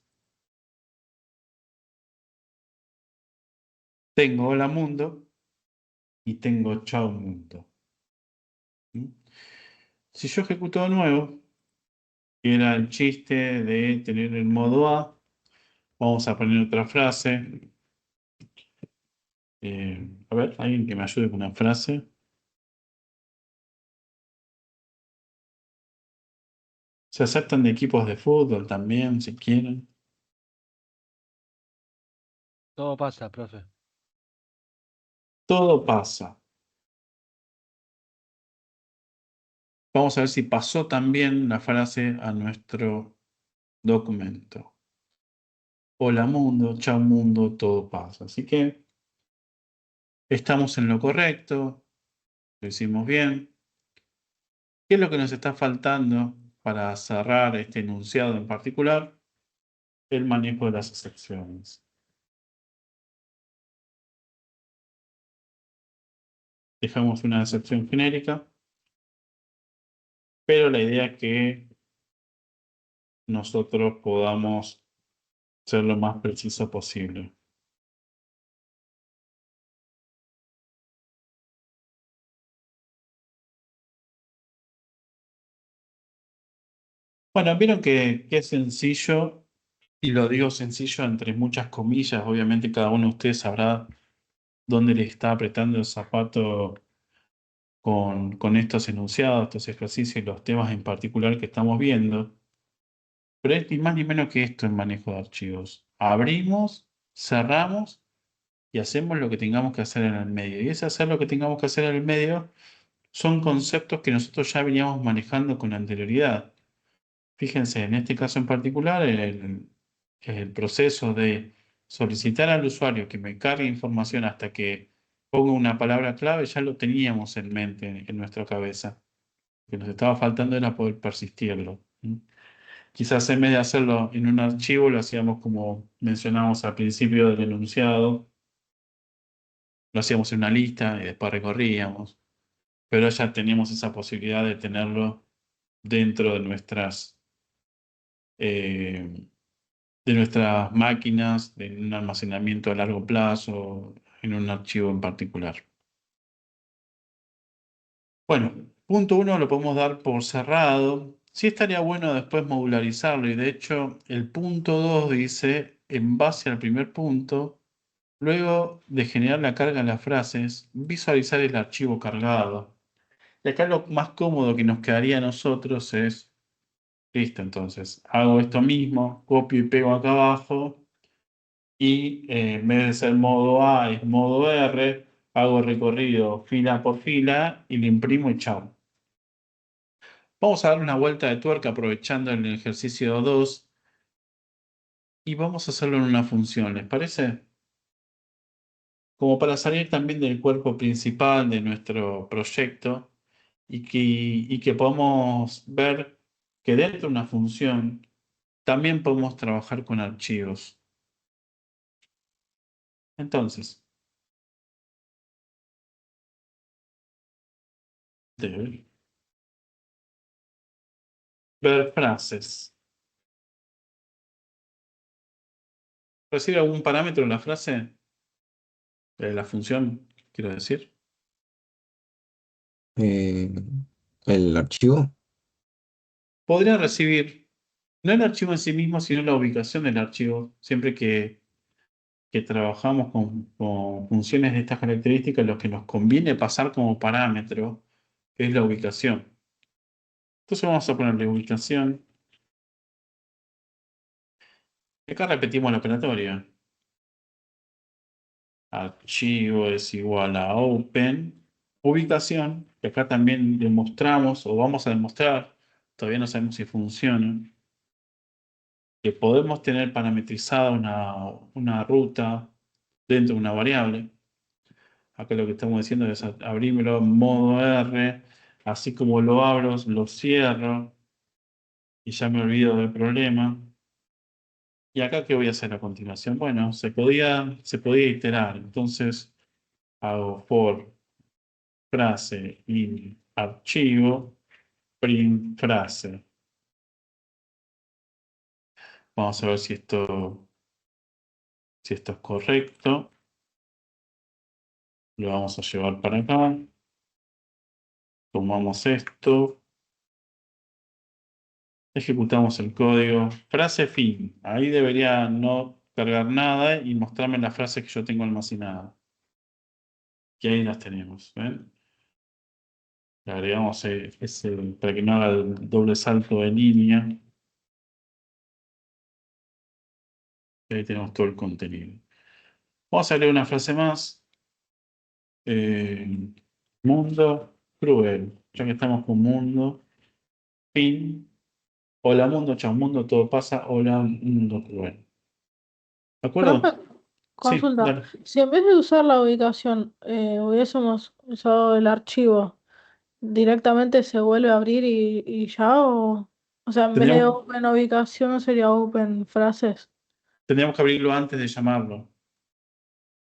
[SPEAKER 1] Tengo hola mundo y tengo chao mundo. ¿Mm? Si yo ejecuto de nuevo, que era el chiste de tener el modo A, vamos a poner otra frase. A ver, alguien que me ayude con una frase. Se aceptan de equipos de fútbol también, si quieren.
[SPEAKER 4] Todo pasa, profe.
[SPEAKER 1] Todo pasa. Vamos a ver si pasó también la frase a nuestro documento. Hola mundo, chao mundo, todo pasa. Así que estamos en lo correcto, lo hicimos bien. ¿Qué es lo que nos está faltando para cerrar este enunciado en particular? El manejo de las excepciones. Dejamos una excepción genérica, pero la idea es que nosotros podamos ser lo más preciso posible. Bueno, vieron que es sencillo, y lo digo sencillo entre muchas comillas, obviamente cada uno de ustedes sabrá dónde le está apretando el zapato con estos enunciados, estos ejercicios y los temas en particular que estamos viendo. Pero es ni más ni menos que esto en manejo de archivos. Abrimos, cerramos y hacemos lo que tengamos que hacer en el medio. Y ese hacer lo que tengamos que hacer en el medio son conceptos que nosotros ya veníamos manejando con anterioridad. Fíjense, en este caso en particular, el proceso de solicitar al usuario que me cargue información hasta que ponga una palabra clave, ya lo teníamos en mente, en nuestra cabeza. Lo que nos estaba faltando era poder persistirlo. ¿Mm? Quizás en vez de hacerlo en un archivo, lo hacíamos como mencionamos al principio del enunciado, lo hacíamos en una lista y después recorríamos, pero ya teníamos esa posibilidad de tenerlo dentro eh, de nuestras máquinas, de un almacenamiento a largo plazo, en un archivo en particular. Bueno, punto 1 lo podemos dar por cerrado. Sí estaría bueno después modularizarlo y de hecho el punto 2 dice en base al primer punto, luego de generar la carga en las frases, visualizar el archivo cargado. Y acá lo más cómodo que nos quedaría a nosotros es, listo, entonces, hago esto mismo, copio y pego acá abajo, y en vez de ser modo A es modo R, hago recorrido fila por fila y lo imprimo y chao. Vamos a dar una vuelta de tuerca aprovechando el ejercicio 2 y vamos a hacerlo en una función, ¿les parece? Como para salir también del cuerpo principal de nuestro proyecto y que podamos ver que dentro de una función también podemos trabajar con archivos. Entonces, ver frases. ¿Recibe algún parámetro en la frase? La función, quiero decir.
[SPEAKER 6] El archivo.
[SPEAKER 1] Podría recibir, no el archivo en sí mismo, sino la ubicación del archivo. Siempre que trabajamos con funciones de estas características, lo que nos conviene pasar como parámetro es la ubicación. Entonces vamos a ponerle ubicación. Y acá repetimos la operatoria. Archivo es igual a open. Ubicación, que acá también demostramos o vamos a demostrar, todavía no sabemos si funciona, que podemos tener parametrizada una ruta dentro de una variable. Acá lo que estamos diciendo es abrirlo en modo R, así como lo abro, lo cierro y ya me olvido del problema. ¿Y acá qué voy a hacer a continuación? Bueno, se podía iterar. Entonces hago for frase y archivo print frase. Vamos a ver si esto es correcto. Lo vamos a llevar para acá. Tomamos esto. Ejecutamos el código. Frase fin. Ahí debería no cargar nada y mostrarme las frases que yo tengo almacenadas. Y ahí las tenemos. ¿Ven? Le agregamos ese para que no haga el doble salto de línea. Y ahí tenemos todo el contenido. Vamos a leer una frase más. Mundo cruel. Ya que estamos con mundo. Fin. Hola mundo, chao mundo, todo pasa. Hola mundo cruel. ¿De acuerdo?
[SPEAKER 5] Profe,
[SPEAKER 1] Sí,
[SPEAKER 5] consulta.
[SPEAKER 1] dale.
[SPEAKER 5] Si en vez de usar la ubicación hubiésemos usado el archivo, ¿directamente se vuelve a abrir y ya? O sea, en vez de
[SPEAKER 1] Tendríamos,
[SPEAKER 5] open ubicación sería open frases.
[SPEAKER 1] tendríamos que abrirlo antes de llamarlo.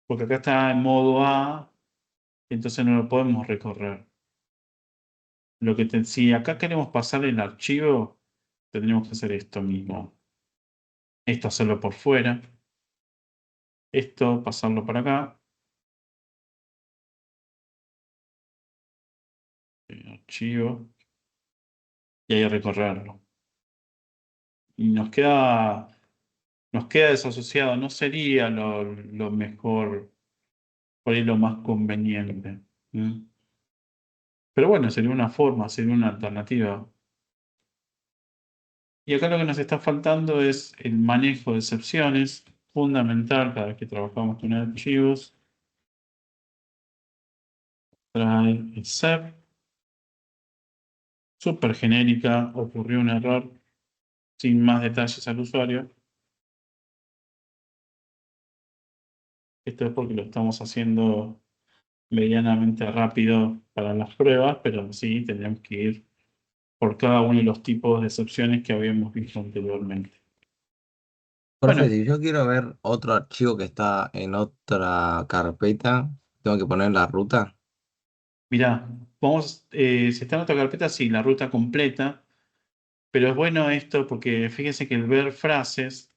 [SPEAKER 1] Porque acá está en modo A, entonces no lo podemos recorrer. Si acá queremos pasar el archivo, tendríamos que hacer esto mismo. Esto hacerlo por fuera. Esto pasarlo para acá. Archivo. Y ahí recorrerlo. Y nos queda desasociado. No sería lo mejor, por ahí lo más conveniente. ¿Mm? Pero bueno, sería una forma, sería una alternativa. Y acá lo que nos está faltando es el manejo de excepciones, fundamental cada vez que trabajamos con archivos. Try except. Súper genérica, ocurrió un error sin más detalles al usuario. Esto es porque lo estamos haciendo medianamente rápido para las pruebas, pero sí tendríamos que ir por cada uno de los tipos de excepciones que habíamos visto anteriormente.
[SPEAKER 6] Profe,
[SPEAKER 1] Bueno,
[SPEAKER 6] si yo quiero ver otro archivo que está en otra carpeta, tengo que poner la ruta.
[SPEAKER 1] mirá, si está en otra carpeta, sí, la ruta completa, pero es bueno esto porque fíjense que el ver frases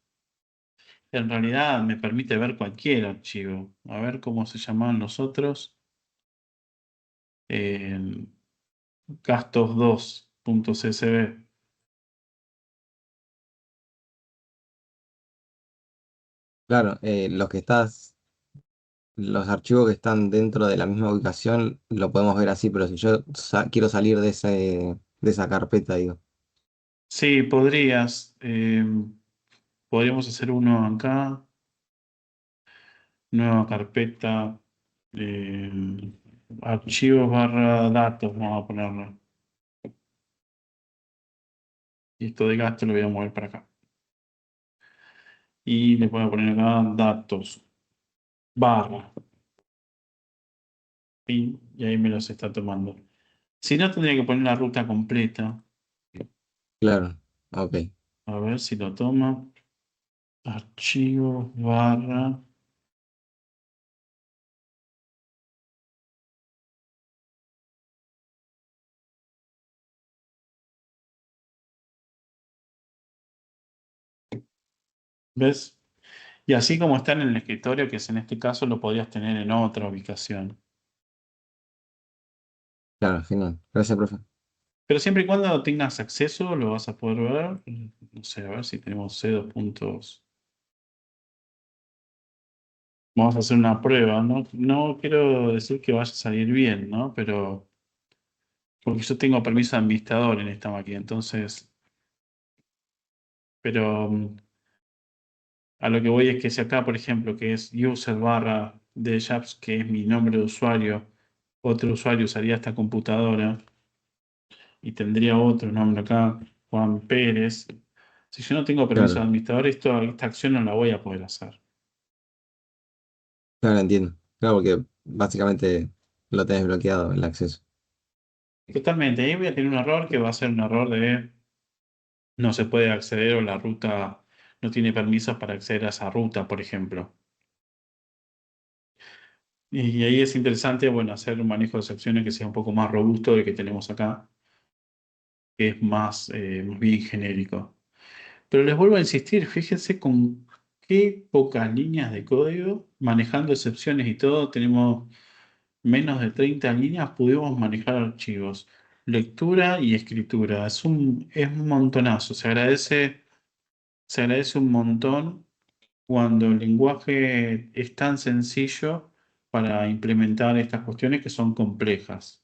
[SPEAKER 1] en realidad me permite ver cualquier archivo. A ver cómo se llamaban los otros. Gastos2.csv.
[SPEAKER 6] Claro, los archivos que están dentro de la misma ubicación lo podemos ver así, pero si yo quiero salir de esa carpeta, digo.
[SPEAKER 1] Sí, podrías. Podríamos hacer uno acá. Nueva carpeta. Archivos barra datos, vamos a ponerlo. Y esto de gasto lo voy a mover para acá. Y le voy a poner acá datos. Barra. Y ahí me los está tomando. Si no, tendría que poner la ruta completa.
[SPEAKER 6] Claro, ok.
[SPEAKER 1] A ver si lo toma. Archivos barra. ¿Ves? Y así como está en el escritorio, que es en este caso, lo podrías tener en otra ubicación.
[SPEAKER 6] Claro, genial. Gracias, profe.
[SPEAKER 1] Pero siempre y cuando tengas acceso, lo vas a poder ver. No sé, a ver si tenemos C2 puntos. Vamos a hacer una prueba, ¿no? No quiero decir que vaya a salir bien, ¿no? Pero porque yo tengo permiso de administrador en esta máquina, entonces. Pero a lo que voy es que si acá, por ejemplo, que es user barra de Jabs, que es mi nombre de usuario, otro usuario usaría esta computadora y tendría otro nombre acá, Juan Pérez. Si yo no tengo permiso de
[SPEAKER 6] Claro,
[SPEAKER 1] administrador, esta acción no la voy a poder hacer.
[SPEAKER 6] claro, entiendo. Claro, porque básicamente lo tenés bloqueado el acceso.
[SPEAKER 1] Totalmente, ahí voy a tener un error que va a ser un error de no se puede acceder o la ruta no tiene permisos para acceder a esa ruta, por ejemplo. Y ahí es interesante, bueno, hacer un manejo de excepciones que sea un poco más robusto del que tenemos acá, que es más bien genérico. Pero les vuelvo a insistir, fíjense con qué pocas líneas de código, manejando excepciones y todo, tenemos menos de 30 líneas, pudimos manejar archivos, lectura y escritura. Es un montonazo, se agradece un montón cuando el lenguaje es tan sencillo para implementar estas cuestiones que son complejas.